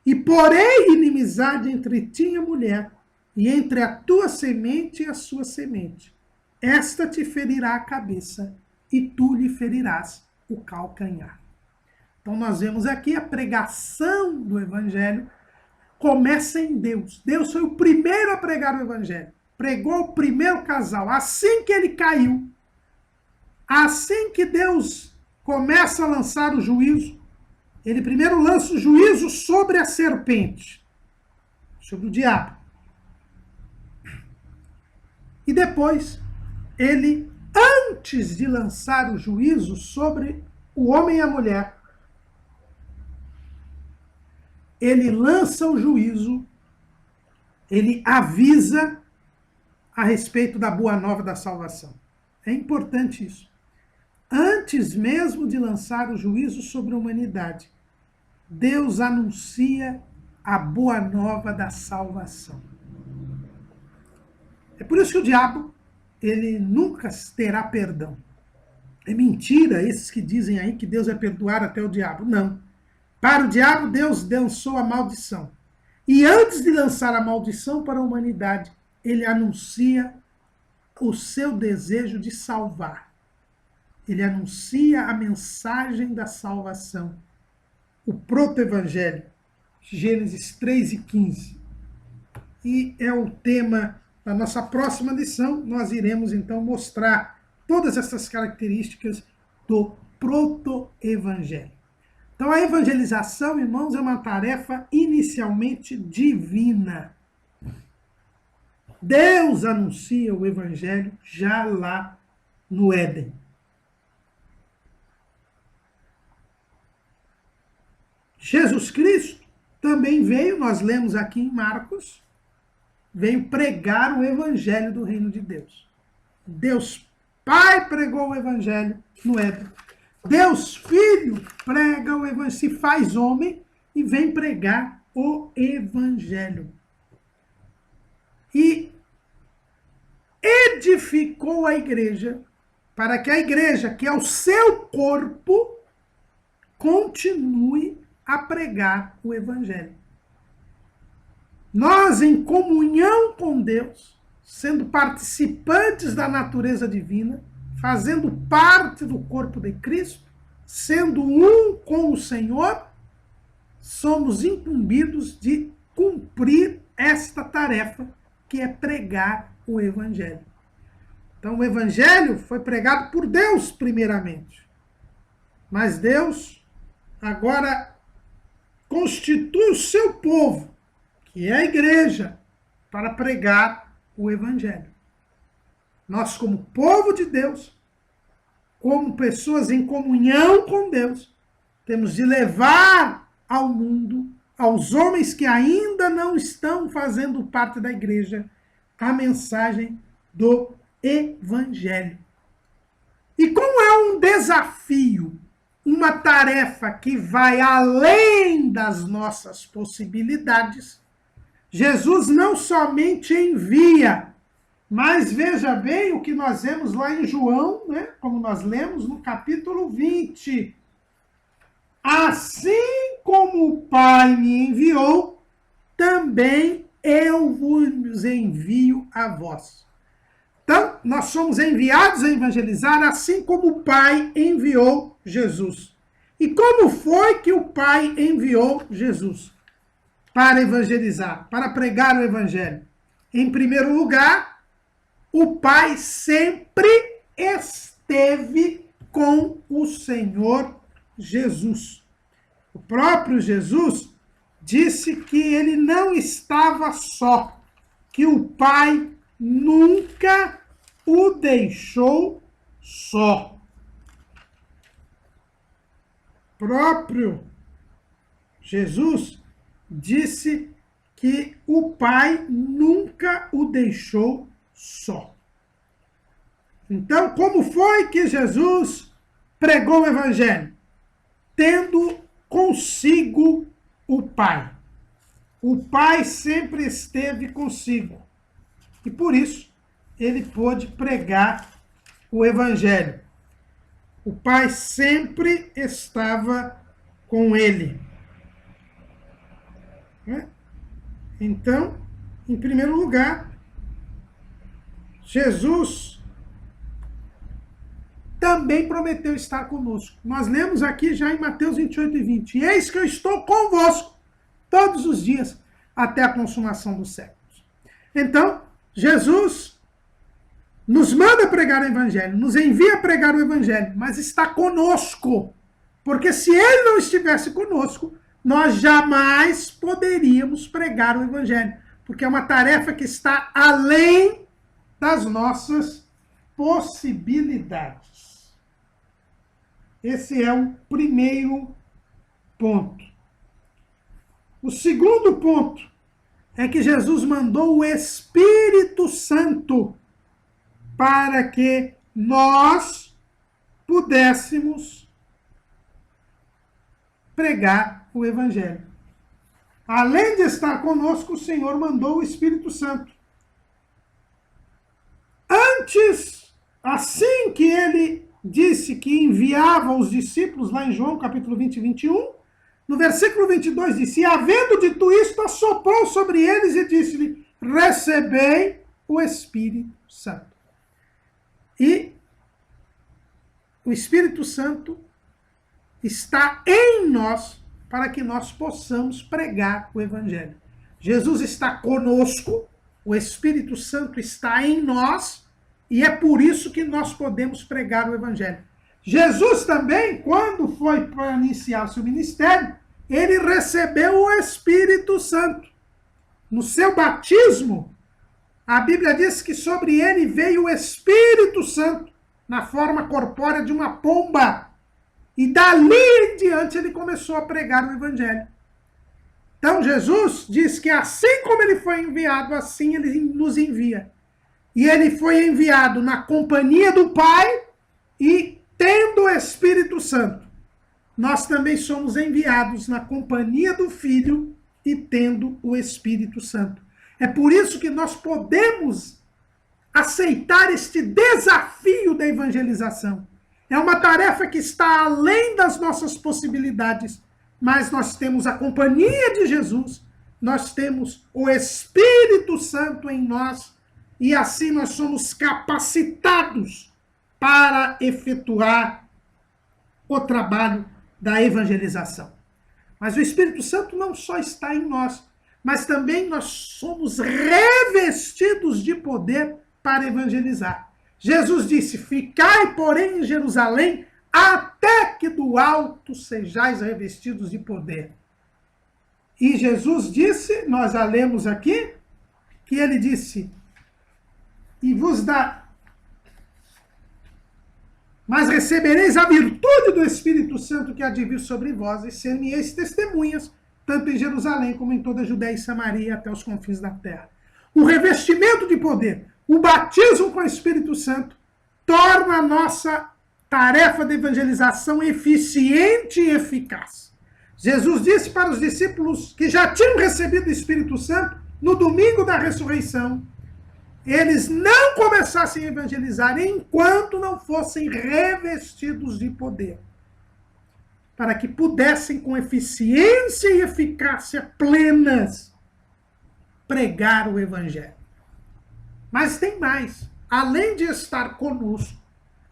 E porém inimizade entre ti e a mulher, e entre a tua semente e a sua semente. Esta te ferirá a cabeça, e tu lhe ferirás o calcanhar. Então nós vemos aqui a pregação do evangelho começa em Deus. Deus foi o primeiro a pregar o evangelho. Pregou o primeiro casal. Assim que ele caiu, assim que Deus começa a lançar o juízo, ele primeiro lança o juízo sobre a serpente, sobre o diabo. E depois, ele, antes de lançar o juízo sobre o homem e a mulher, ele lança o juízo, ele avisa a respeito da boa nova da salvação. É importante isso. Antes mesmo de lançar o juízo sobre a humanidade, Deus anuncia a boa nova da salvação. É por isso que o diabo, ele nunca terá perdão. É mentira esses que dizem aí que Deus vai perdoar até o diabo. Não. Para o diabo, Deus lançou a maldição. E antes de lançar a maldição para a humanidade, ele anuncia o seu desejo de salvar. Ele anuncia a mensagem da salvação. O proto-evangelho, Gênesis 3 e 15. E é o tema da nossa próxima lição. Nós iremos, então, mostrar todas essas características do proto-evangelho. Então, a evangelização, irmãos, é uma tarefa inicialmente divina. Deus anuncia o evangelho já lá no Éden. Jesus Cristo também veio, nós lemos aqui em Marcos, veio pregar o evangelho do reino de Deus. Deus Pai pregou o evangelho no Éden. Deus Filho prega o evangelho, se faz homem e vem pregar o evangelho. E edificou a igreja para que a igreja, que é o seu corpo, continue a pregar o evangelho. Nós, em comunhão com Deus, sendo participantes da natureza divina, fazendo parte do corpo de Cristo, sendo um com o Senhor, somos incumbidos de cumprir esta tarefa, que é pregar o evangelho. Então, o evangelho foi pregado por Deus, primeiramente. Mas Deus agora constitui o seu povo, que é a igreja, para pregar o evangelho. Nós, como povo de Deus, como pessoas em comunhão com Deus, temos de levar ao mundo, aos homens que ainda não estão fazendo parte da igreja, a mensagem do evangelho. E como é um desafio, uma tarefa que vai além das nossas possibilidades, Jesus não somente envia, mas veja bem o que nós vemos lá em João, né? Como nós lemos no capítulo 20. Assim como o Pai me enviou, também eu vos envio a vós. Então, nós somos enviados a evangelizar, assim como o Pai enviou Jesus. E como foi que o Pai enviou Jesus para evangelizar, para pregar o evangelho? Em primeiro lugar, o Pai sempre esteve com o Senhor Jesus. O próprio Jesus disse que ele não estava só, que o Pai nunca o deixou só. O próprio Jesus disse que o Pai nunca o deixou só. Então, como foi que Jesus pregou o evangelho? Tendo consigo o Pai. O Pai sempre esteve consigo. E por isso, ele pôde pregar o evangelho. O Pai sempre estava com ele. Então, em primeiro lugar, Jesus também prometeu estar conosco. Nós lemos aqui já em Mateus 28 e 20. Eis que eu estou convosco todos os dias até a consumação dos séculos. Então, Jesus nos manda pregar o evangelho, nos envia a pregar o evangelho, mas está conosco. Porque se ele não estivesse conosco, nós jamais poderíamos pregar o evangelho. Porque é uma tarefa que está além das nossas possibilidades. Esse é o primeiro ponto. O segundo ponto é que Jesus mandou o Espírito Santo para que nós pudéssemos pregar o evangelho. Além de estar conosco, o Senhor mandou o Espírito Santo. Antes, assim que ele disse que enviava os discípulos, lá em João capítulo 20 e 21, No versículo 22 diz, e havendo dito isto, assoprou sobre eles e disse-lhe, recebei o Espírito Santo. E o Espírito Santo está em nós para que nós possamos pregar o Evangelho. Jesus está conosco, o Espírito Santo está em nós, e é por isso que nós podemos pregar o Evangelho. Jesus também, quando foi para iniciar o seu ministério, ele recebeu o Espírito Santo. No seu batismo, a Bíblia diz que sobre ele veio o Espírito Santo, na forma corpórea de uma pomba. E dali em diante ele começou a pregar o Evangelho. Então Jesus diz que assim como ele foi enviado, assim ele nos envia. E ele foi enviado na companhia do Pai e tendo o Espírito Santo. Nós também somos enviados na companhia do Filho e tendo o Espírito Santo. É por isso que nós podemos aceitar este desafio da evangelização. É uma tarefa que está além das nossas possibilidades, mas nós temos a companhia de Jesus, nós temos o Espírito Santo em nós, e assim nós somos capacitados para efetuar o trabalho da evangelização. Mas o Espírito Santo não só está em nós, mas também nós somos revestidos de poder para evangelizar. Jesus disse, ficai, porém, em Jerusalém, até que do alto sejais revestidos de poder. E Jesus disse, nós a lemos aqui, que ele disse, e vos dá, mas recebereis a virtude do Espírito Santo que há de vir sobre vós, e ser-me-eis testemunhas, tanto em Jerusalém como em toda a Judéia e Samaria, até os confins da terra. O revestimento de poder, o batismo com o Espírito Santo, torna a nossa tarefa de evangelização eficiente e eficaz. Jesus disse para os discípulos que já tinham recebido o Espírito Santo, no domingo da ressurreição, eles não começassem a evangelizar enquanto não fossem revestidos de poder, para que pudessem, com eficiência e eficácia plenas, pregar o Evangelho. Mas tem mais. Além de estar conosco,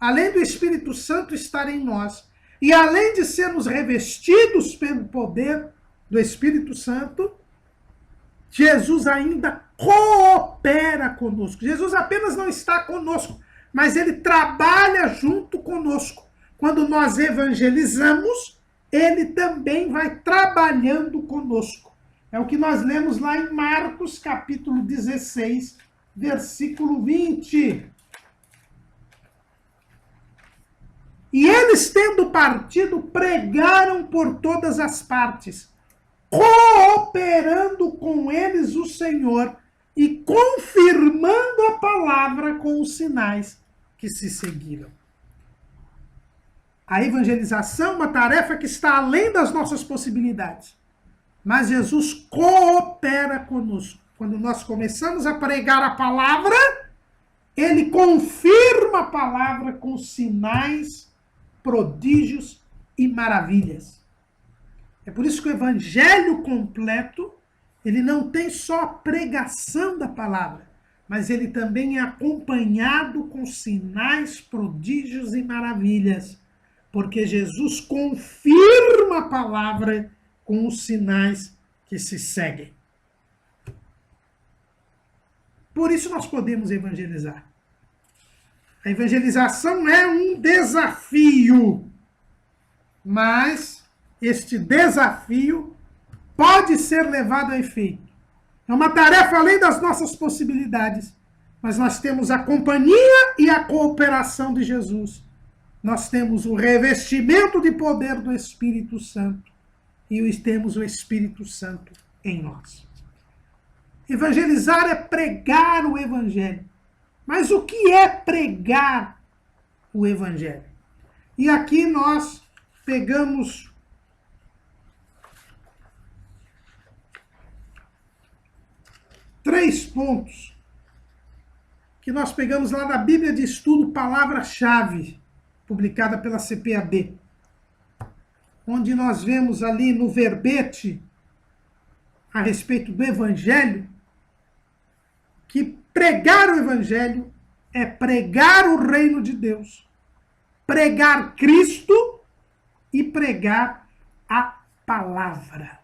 além do Espírito Santo estar em nós, e além de sermos revestidos pelo poder do Espírito Santo, Jesus ainda coopera conosco. Jesus apenas não está conosco, mas ele trabalha junto conosco. Quando nós evangelizamos, ele também vai trabalhando conosco. É o que nós lemos lá em Marcos, capítulo 16, versículo 20. E eles, tendo partido, pregaram por todas as partes, cooperando com eles o Senhor e confirmando a palavra com os sinais que se seguiram. A evangelização é uma tarefa que está além das nossas possibilidades. Mas Jesus coopera conosco. Quando nós começamos a pregar a palavra, ele confirma a palavra com sinais, prodígios e maravilhas. É por isso que o evangelho completo, ele não tem só a pregação da palavra, mas ele também é acompanhado com sinais, prodígios e maravilhas. Porque Jesus confirma a palavra com os sinais que se seguem. Por isso nós podemos evangelizar. A evangelização é um desafio, mas este desafio pode ser levado a efeito. É uma tarefa além das nossas possibilidades, mas nós temos a companhia e a cooperação de Jesus. Nós temos o revestimento de poder do Espírito Santo e temos o Espírito Santo em nós. Evangelizar é pregar o Evangelho. Mas o que é pregar o Evangelho? E aqui nós pegamos três pontos que nós pegamos lá da Bíblia de Estudo Palavra-Chave, publicada pela CPAD. onde nós vemos ali no verbete a respeito do Evangelho, que pregar o Evangelho é pregar o reino de Deus, pregar Cristo e pregar a palavra.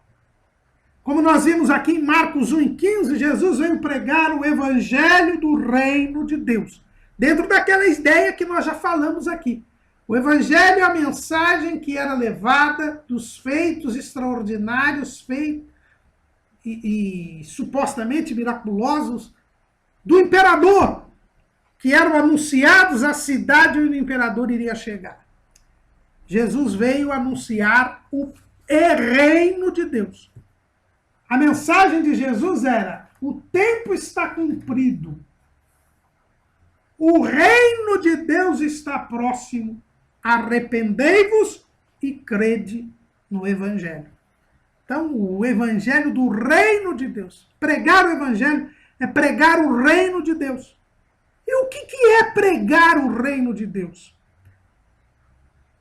Como nós vimos aqui em Marcos 1,15, Jesus veio pregar o Evangelho do reino de Deus, dentro daquela ideia que nós já falamos aqui. O Evangelho é a mensagem que era levada dos feitos extraordinários, feitos e supostamente miraculosos do imperador, que eram anunciados à cidade onde o imperador iria chegar. Jesus veio anunciar o reino de Deus. A mensagem de Jesus era: o tempo está cumprido, o reino de Deus está próximo, arrependei-vos e crede no Evangelho. Então, o Evangelho do reino de Deus. Pregar o Evangelho é pregar o reino de Deus. E o que é pregar o reino de Deus?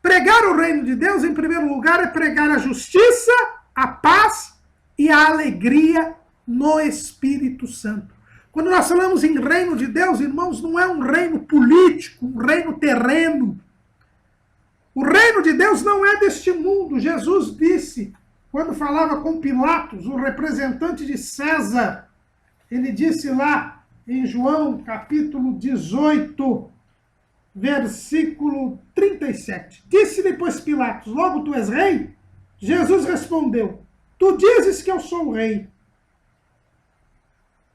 Pregar o reino de Deus, em primeiro lugar, é pregar a justiça, a paz e a alegria no Espírito Santo. Quando nós falamos em reino de Deus, irmãos, não é um reino político, um reino terreno. O reino de Deus não é deste mundo. Jesus disse, quando falava com Pilatos, o representante de César, ele disse lá em João, capítulo 18, versículo 37. Disse-lhe, pois, Pilatos: logo tu és rei? Jesus respondeu: tu dizes que eu sou o rei.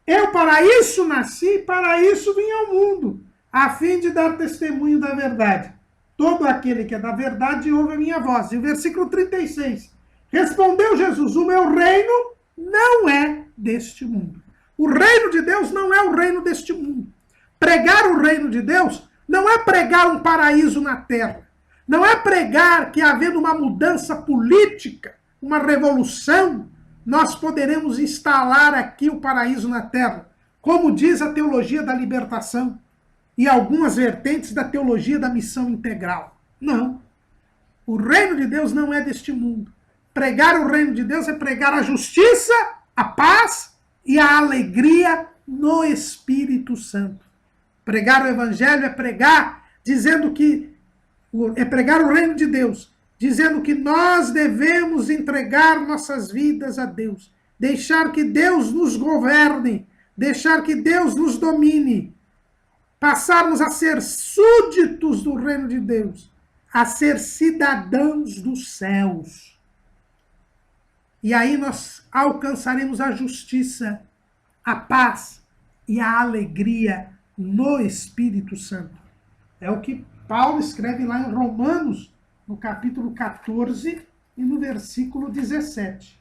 Eu para isso nasci, para isso vim ao mundo, a fim de dar testemunho da verdade. Todo aquele que é da verdade ouve a minha voz. E o versículo 36. Respondeu Jesus: o meu reino não é deste mundo. O reino de Deus não é o reino deste mundo. Pregar o reino de Deus não é pregar um paraíso na terra. Não é pregar que, havendo uma mudança política, uma revolução, nós poderemos instalar aqui o paraíso na terra, como diz a teologia da libertação e algumas vertentes da teologia da missão integral. Não. O reino de Deus não é deste mundo. Pregar o reino de Deus é pregar a justiça, a paz e a alegria no Espírito Santo. Pregar o Evangelho é pregar dizendo que é pregar o reino de Deus, dizendo que nós devemos entregar nossas vidas a Deus, deixar que Deus nos governe, deixar que Deus nos domine, passarmos a ser súditos do reino de Deus, a ser cidadãos dos céus. E aí nós alcançaremos a justiça, a paz e a alegria no Espírito Santo. É o que Paulo escreve lá em Romanos, no capítulo 14 e no versículo 17.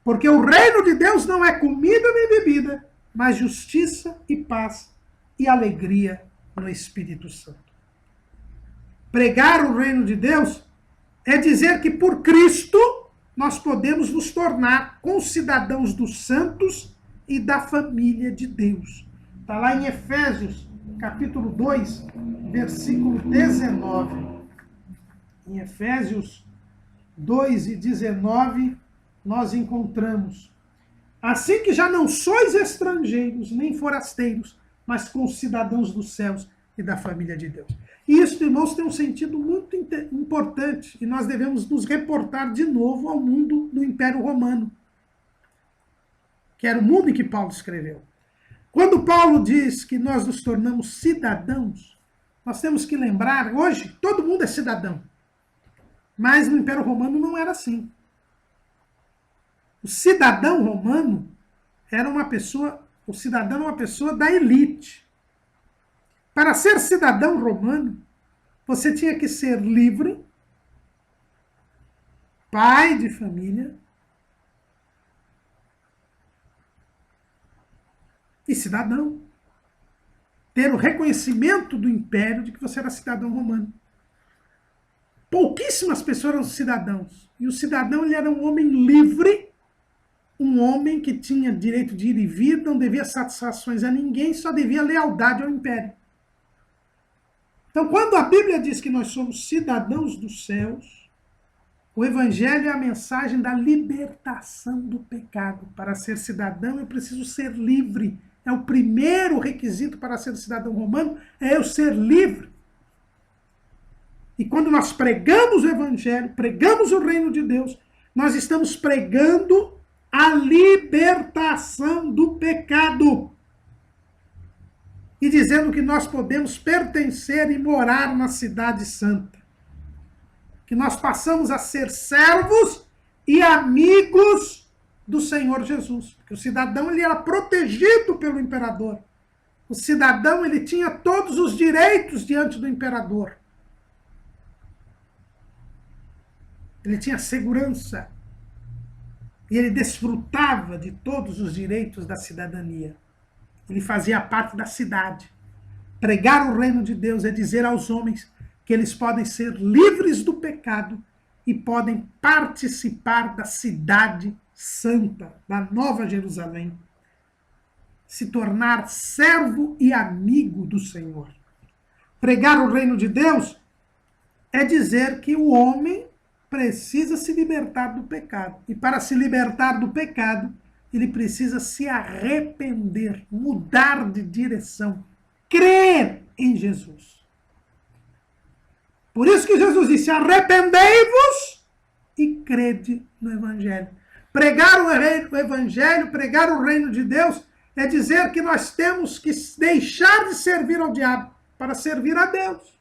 Porque o reino de Deus não é comida nem bebida, mas justiça e paz e alegria no Espírito Santo. Pregar o reino de Deus é dizer que por Cristo nós podemos nos tornar concidadãos dos santos e da família de Deus. Está lá em Efésios, capítulo 2, versículo 19. Em Efésios 2 e 19, nós encontramos: assim que já não sois estrangeiros, nem forasteiros, mas concidadãos dos céus e da família de Deus. E isso, irmãos, tem um sentido muito importante, e nós devemos nos reportar de novo ao mundo do Império Romano, que era o mundo em que Paulo escreveu. Quando Paulo diz que nós nos tornamos cidadãos, nós temos que lembrar, hoje todo mundo é cidadão, mas no Império Romano não era assim. O cidadão romano era uma pessoa, o cidadão era uma pessoa da elite. Para ser cidadão romano, você tinha que ser livre, pai de família e cidadão. Ter o reconhecimento do império de que você era cidadão romano. Pouquíssimas pessoas eram cidadãos. E o cidadão, ele era um homem livre, um homem que tinha direito de ir e vir, não devia satisfações a ninguém, só devia lealdade ao império. Então, quando a Bíblia diz que nós somos cidadãos dos céus, O evangelho é a mensagem da libertação do pecado. Para ser cidadão, eu preciso ser livre. É o primeiro requisito para ser cidadão romano, é eu ser livre. E quando nós pregamos o evangelho, pregamos o reino de Deus, nós estamos pregando a libertação do pecado. E dizendo que nós podemos pertencer e morar na cidade santa. Que nós passamos a ser servos e amigos do Senhor Jesus. Porque o cidadão ele era protegido pelo imperador. O cidadão ele tinha todos os direitos diante do imperador. Ele tinha segurança. E ele desfrutava de todos os direitos da cidadania. Ele fazia parte da cidade. Pregar o reino de Deus é dizer aos homens que eles podem ser livres do pecado e podem participar da cidade santa, da Nova Jerusalém. Se tornar servo e amigo do Senhor. Pregar o reino de Deus é dizer que o homem precisa se libertar do pecado. E para se libertar do pecado, ele precisa se arrepender, mudar de direção, crer em Jesus. Por isso que Jesus disse, arrependei-vos e crede no Evangelho. Pregar o Evangelho, pregar o reino de Deus, é dizer que nós temos que deixar de servir ao diabo para servir a Deus.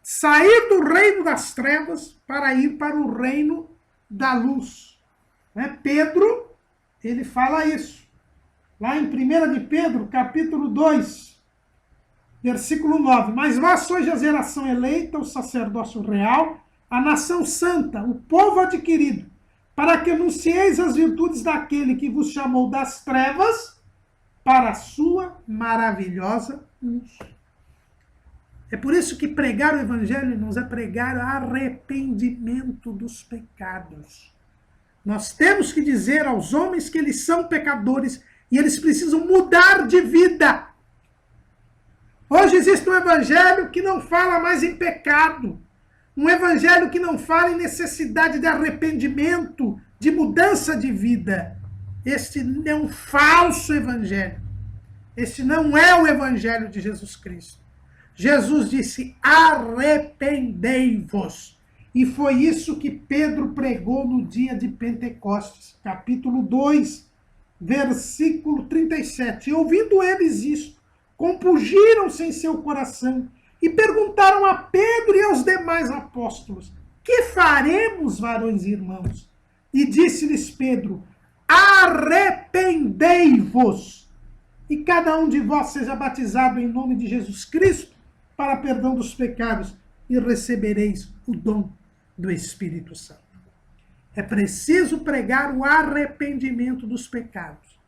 Sair do reino das trevas para ir para o reino da luz. Pedro, ele fala isso. Lá em 1 de Pedro, capítulo 2, versículo 9. Mas vós sois a geração eleita, o sacerdócio real, a nação santa, o povo adquirido, para que anuncieis as virtudes daquele que vos chamou das trevas para a sua maravilhosa luz. É por isso que pregar o evangelho, irmãos, é pregar arrependimento dos pecados. Nós temos que dizer aos homens que eles são pecadores e eles precisam mudar de vida. Hoje existe um evangelho que não fala mais em pecado. Um evangelho que não fala em necessidade de arrependimento, de mudança de vida. Este é um falso evangelho. Este não é o evangelho de Jesus Cristo. Jesus disse, arrependei-vos. E foi isso que Pedro pregou no dia de Pentecostes, capítulo 2, versículo 37. E ouvindo eles isto, compungiram-se em seu coração e perguntaram a Pedro e aos demais apóstolos, que faremos, varões e irmãos? E disse-lhes Pedro, arrependei-vos, e cada um de vós seja batizado em nome de Jesus Cristo, para perdão dos pecados, e recebereis o dom do Espírito Santo. É preciso pregar o arrependimento dos pecados.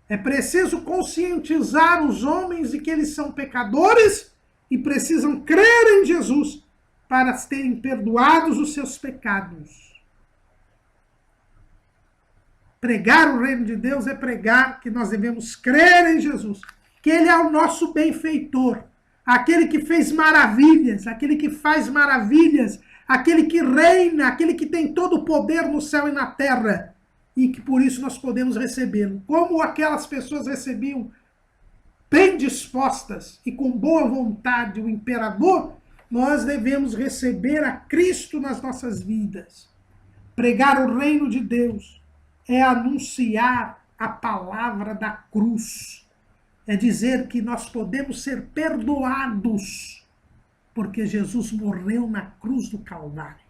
É preciso conscientizar os homens de que eles são pecadores e precisam crer em Jesus para terem perdoados os seus pecados. Pregar o reino de Deus é pregar que nós devemos crer em Jesus, que Ele é o nosso benfeitor, aquele que fez maravilhas, aquele que faz maravilhas, aquele que reina, aquele que tem todo o poder no céu e na terra, e que por isso nós podemos recebê-lo. Como aquelas pessoas recebiam bem dispostas e com boa vontade o imperador, nós devemos receber a Cristo nas nossas vidas. Pregar o reino de Deus é anunciar a palavra da cruz. É dizer que nós podemos ser perdoados, porque Jesus morreu na cruz do Calvário.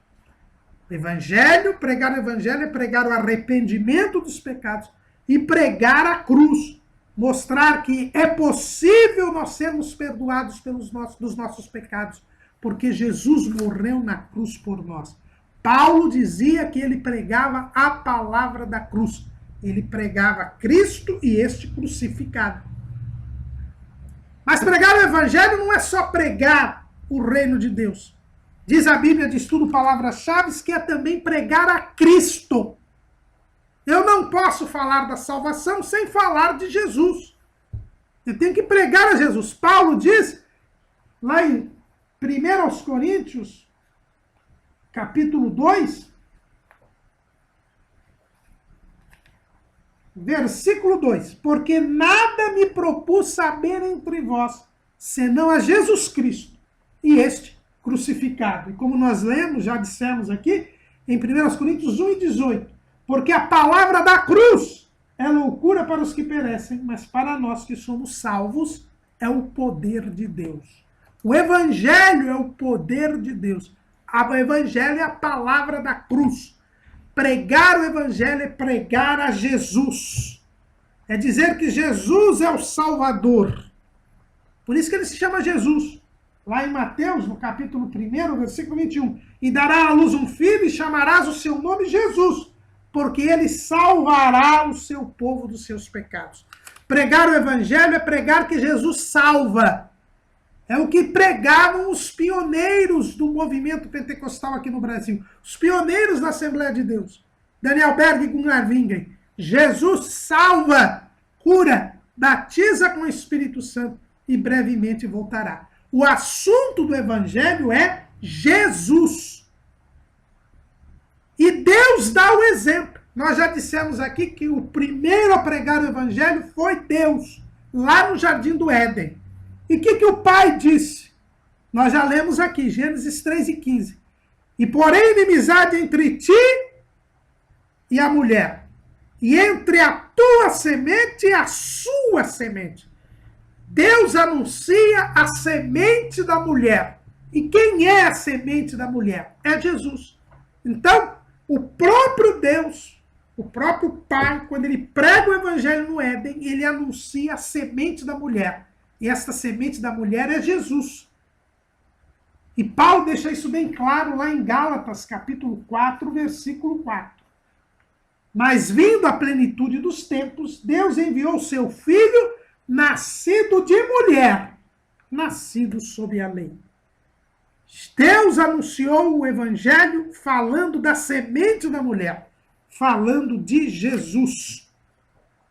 O Evangelho, pregar o Evangelho é pregar o arrependimento dos pecados e pregar a cruz. Mostrar que é possível nós sermos perdoados dos nossos pecados, porque Jesus morreu na cruz por nós. Paulo dizia que ele pregava a palavra da cruz. Ele pregava Cristo e este crucificado. Mas pregar o Evangelho não é só pregar o reino de Deus. Diz a Bíblia de Estudo Palavras-Chave que é também pregar a Cristo. Eu não posso falar da salvação sem falar de Jesus. Eu tenho que pregar a Jesus. Paulo diz, lá em 1 1 Coríntios, capítulo 2, versículo 2. Porque nada me propus saber entre vós, senão a Jesus Cristo, e este crucificado. E como nós lemos, já dissemos aqui, em 1 Coríntios 1 e 18, porque a palavra da cruz é loucura para os que perecem, mas para nós que somos salvos, é o poder de Deus. O evangelho é o poder de Deus. O evangelho é a palavra da cruz. Pregar o evangelho é pregar a Jesus. É dizer que Jesus é o Salvador. Por isso que ele se chama Jesus. Lá em Mateus, no capítulo 1, versículo 21. E dará à luz um filho e chamarás o seu nome Jesus, porque ele salvará o seu povo dos seus pecados. Pregar o evangelho é pregar que Jesus salva. É o que pregavam os pioneiros do movimento pentecostal aqui no Brasil. Os pioneiros da Assembleia de Deus. Daniel Berg e Gunnar Wingen. Jesus salva, cura, batiza com o Espírito Santo e brevemente voltará. O assunto do evangelho é Jesus. E Deus dá o exemplo. Nós já dissemos aqui que o primeiro a pregar o evangelho foi Deus, lá no Jardim do Éden. E o que o Pai disse? Nós já lemos aqui, Gênesis 3 e 15. E porém inimizade entre ti e a mulher, e entre a tua semente e a sua semente. Deus anuncia a semente da mulher. E quem é a semente da mulher? É Jesus. Então, o próprio Deus, o próprio Pai, quando ele prega o evangelho no Éden, ele anuncia a semente da mulher. E esta semente da mulher é Jesus. E Paulo deixa isso bem claro lá em Gálatas, capítulo 4, versículo 4. Mas vindo a plenitude dos tempos, Deus enviou seu filho, nascido de mulher, nascido sob a lei. Deus anunciou o evangelho falando da semente da mulher, falando de Jesus.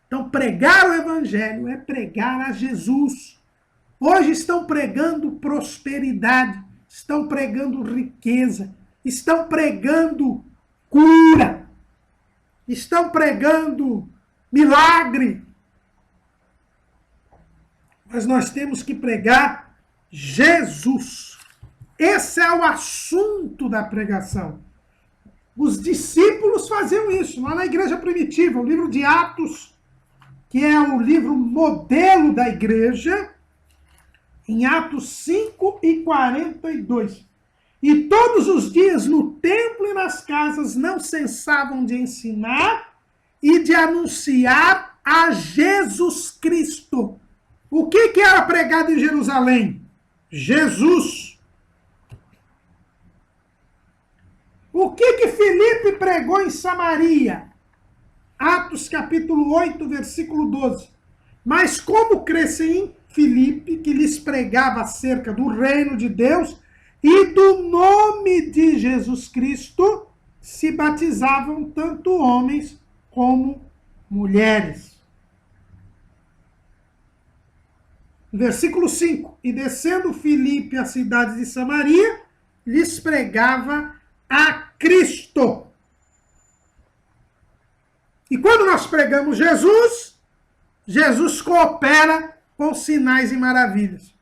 Então, pregar o evangelho é pregar a Jesus. Hoje estão pregando prosperidade, estão pregando riqueza, estão pregando cura, estão pregando milagre. Mas nós temos que pregar Jesus. Esse é o assunto da pregação. Os discípulos faziam isso lá na igreja primitiva, o livro de Atos, que é o livro modelo da igreja, em Atos 5 e 42. E todos os dias no templo e nas casas não cessavam de ensinar e de anunciar a Jesus Cristo. O que era pregado em Jerusalém? Jesus. O que Filipe pregou em Samaria? Atos capítulo 8, versículo 12. Mas como crescem em Filipe, que lhes pregava acerca do reino de Deus e do nome de Jesus Cristo, se batizavam tanto homens como mulheres. Versículo 5. E descendo Filipe à cidade de Samaria, lhes pregava a Cristo. E quando nós pregamos Jesus, Jesus coopera com sinais e maravilhas.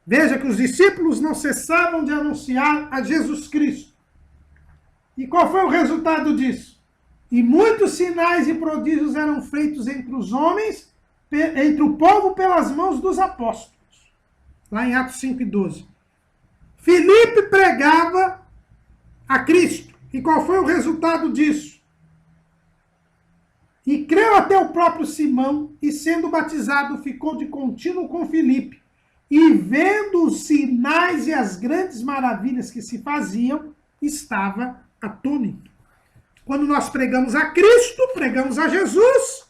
Veja que os discípulos não cessavam de anunciar a Jesus Cristo. E qual foi o resultado disso? E muitos sinais e prodígios eram feitos entre os homens, entre o povo, pelas mãos dos apóstolos. Lá em Atos 5 e 12. Filipe pregava a Cristo. E qual foi o resultado disso? E creu até o próprio Simão, e sendo batizado, ficou de contínuo com Filipe. E vendo os sinais e as grandes maravilhas que se faziam, estava atônito. Quando nós pregamos a Cristo, pregamos a Jesus,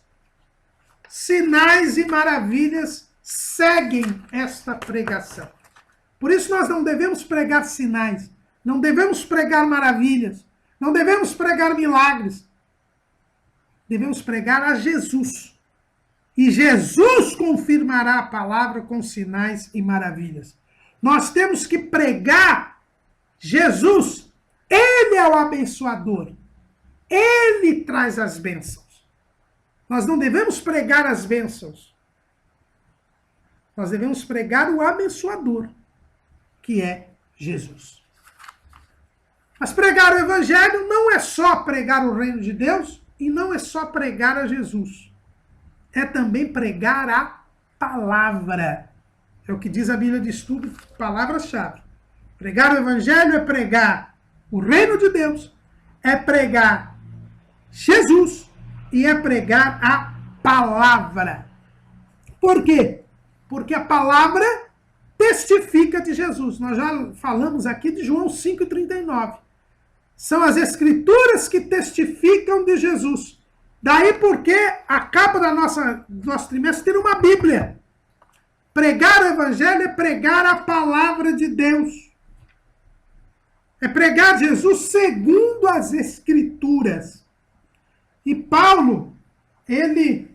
sinais e maravilhas seguem esta pregação. Por isso nós não devemos pregar sinais, não devemos pregar maravilhas, não devemos pregar milagres. Devemos pregar a Jesus. E Jesus confirmará a palavra com sinais e maravilhas. Nós temos que pregar Jesus. Ele é o abençoador. Ele traz as bênçãos. Nós não devemos pregar as bênçãos. Nós devemos pregar o abençoador, que é Jesus. Mas pregar o evangelho não é só pregar o reino de Deus e não é só pregar a Jesus. É também pregar a palavra. É o que diz a Bíblia de Estudo, palavra-chave. Pregar o evangelho é pregar o reino de Deus, é pregar Jesus e é pregar a palavra. Por quê? Porque a palavra testifica de Jesus. Nós já falamos aqui de João 5,39. São as escrituras que testificam de Jesus. Daí porque a capa do nosso trimestre tem uma Bíblia. Pregar o evangelho é pregar a palavra de Deus. É pregar Jesus segundo as escrituras. E Paulo, ele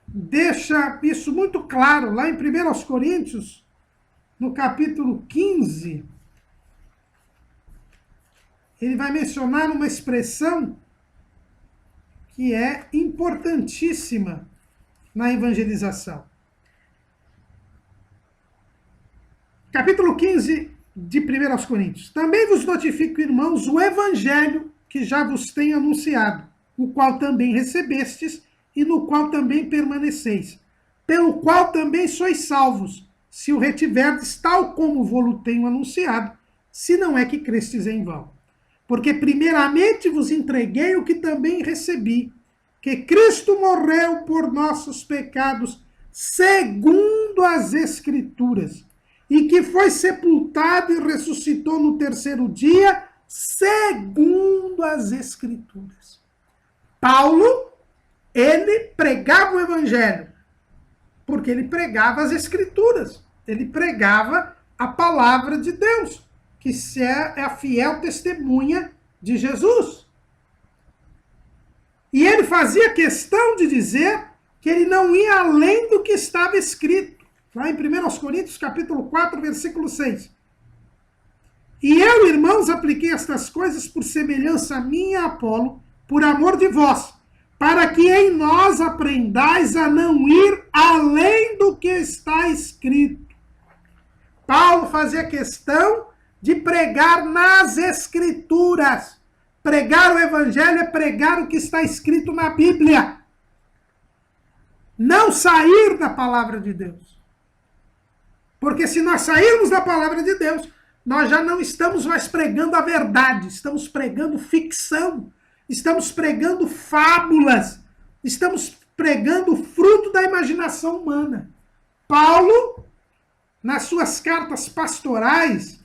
deixa isso muito claro lá em 1 Coríntios, no capítulo 15. Ele vai mencionar uma expressão que é importantíssima na evangelização. Capítulo 15 de 1 Coríntios. Também vos notifico, irmãos, o evangelho que já vos tenho anunciado, o qual também recebestes e no qual também permaneceis, pelo qual também sois salvos, se o retiverdes tal como vou-lo tenho anunciado, se não é que crestes em vão. Porque primeiramente vos entreguei o que também recebi, que Cristo morreu por nossos pecados, segundo as Escrituras, e que foi sepultado e ressuscitou no terceiro dia, segundo as Escrituras. Paulo, ele pregava o Evangelho, porque ele pregava as Escrituras, ele pregava a palavra de Deus, que é a fiel testemunha de Jesus. E ele fazia questão de dizer que ele não ia além do que estava escrito. Lá em 1 Coríntios, capítulo 4, versículo 6. E eu, irmãos, apliquei estas coisas por semelhança a mim e a Apolo, por amor de vós, para que em nós aprendais a não ir além do que está escrito. Paulo fazia questão de pregar nas Escrituras. Pregar o Evangelho é pregar o que está escrito na Bíblia. Não sair da palavra de Deus. Porque se nós sairmos da palavra de Deus, nós já não estamos mais pregando a verdade, estamos pregando ficção, estamos pregando fábulas, estamos pregando o fruto da imaginação humana. Paulo, nas suas cartas pastorais,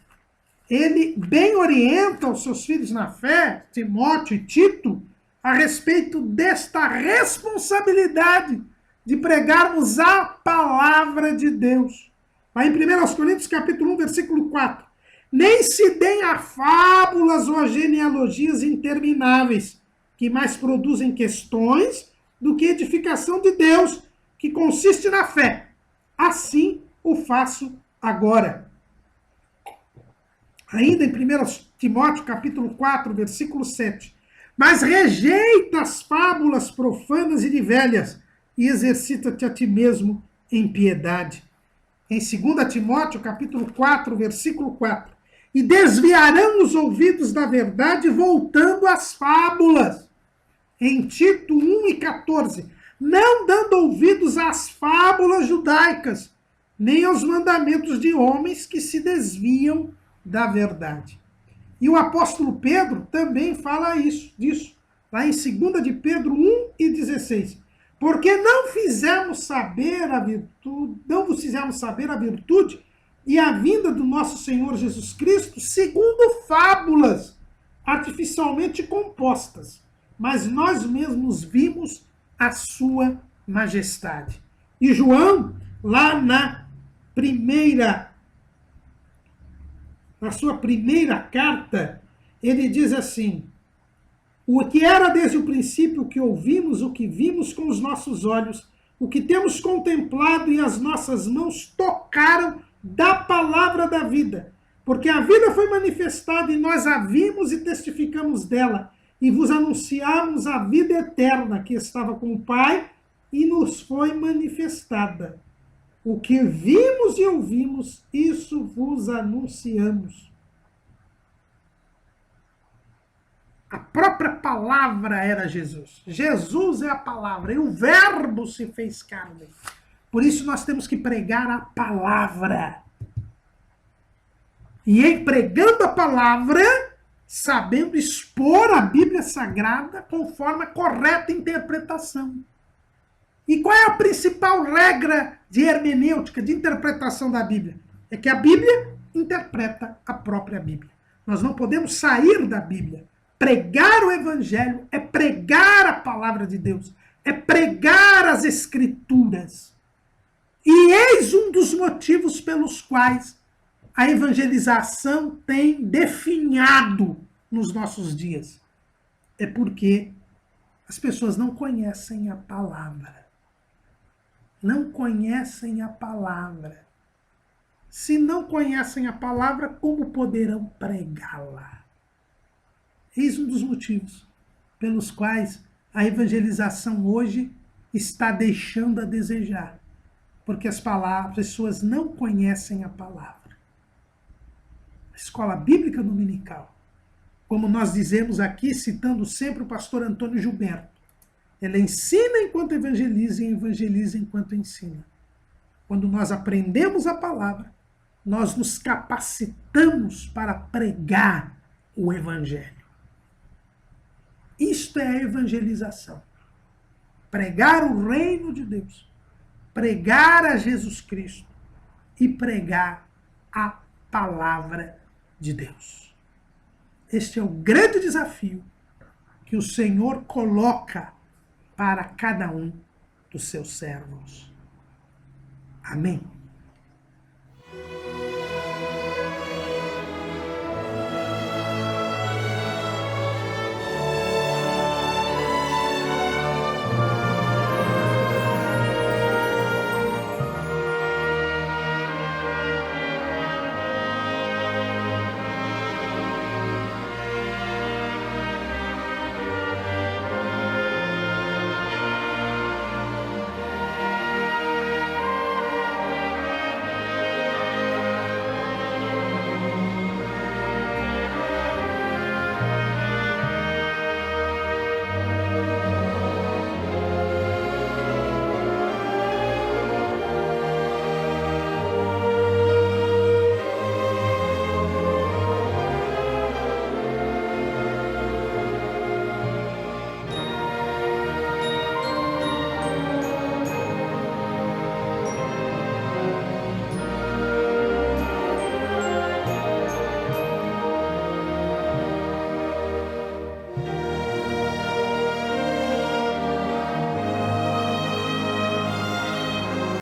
ele bem orienta os seus filhos na fé, Timóteo e Tito, a respeito desta responsabilidade de pregarmos a palavra de Deus. Lá em 1 Coríntios, capítulo 1, versículo 4. Nem se deem a fábulas ou a genealogias intermináveis, que mais produzem questões do que edificação de Deus, que consiste na fé. Assim o faço agora. Ainda em 1 Timóteo, capítulo 4, versículo 7. Mas rejeita as fábulas profanas e de velhas, e exercita-te a ti mesmo em piedade. Em 2 Timóteo, capítulo 4, versículo 4. E desviarão os ouvidos da verdade, voltando às fábulas. Em Tito 1 e 14. Não dando ouvidos às fábulas judaicas, nem aos mandamentos de homens que se desviam da verdade. E o apóstolo Pedro também fala disso, lá em 2 de Pedro 1 e 16. Porque não vos fizemos saber a virtude e a vinda do nosso Senhor Jesus Cristo segundo fábulas artificialmente compostas, mas nós mesmos vimos a sua majestade. E João, lá na sua primeira carta, ele diz assim: o que era desde o princípio, o que ouvimos, o que vimos com os nossos olhos, o que temos contemplado e as nossas mãos tocaram da palavra da vida. Porque a vida foi manifestada e nós a vimos e testificamos dela. E vos anunciamos a vida eterna que estava com o Pai e nos foi manifestada. O que vimos e ouvimos, isso vos anunciamos. A própria palavra era Jesus. Jesus é a palavra e o verbo se fez carne. Por isso nós temos que pregar a palavra. E em pregando a palavra, sabendo expor a Bíblia Sagrada conforme a correta interpretação. E qual é a principal regra de hermenêutica, de interpretação da Bíblia? É que a Bíblia interpreta a própria Bíblia. Nós não podemos sair da Bíblia. Pregar o Evangelho é pregar a palavra de Deus, é pregar as Escrituras. E eis um dos motivos pelos quais a evangelização tem definhado nos nossos dias. É porque as pessoas não conhecem a palavra. Não conhecem a palavra. Se não conhecem a palavra, como poderão pregá-la? Eis um dos motivos pelos quais a evangelização hoje está deixando a desejar. Porque as pessoas não conhecem a palavra. A escola bíblica dominical, como nós dizemos aqui, citando sempre o pastor Antônio Gilberto, ela ensina enquanto evangeliza e evangeliza enquanto ensina. Quando nós aprendemos a palavra, nós nos capacitamos para pregar o evangelho. Isto é a evangelização. Pregar o reino de Deus, pregar a Jesus Cristo e pregar a palavra de Deus. Este é o grande desafio que o Senhor coloca para cada um dos seus servos. Amém.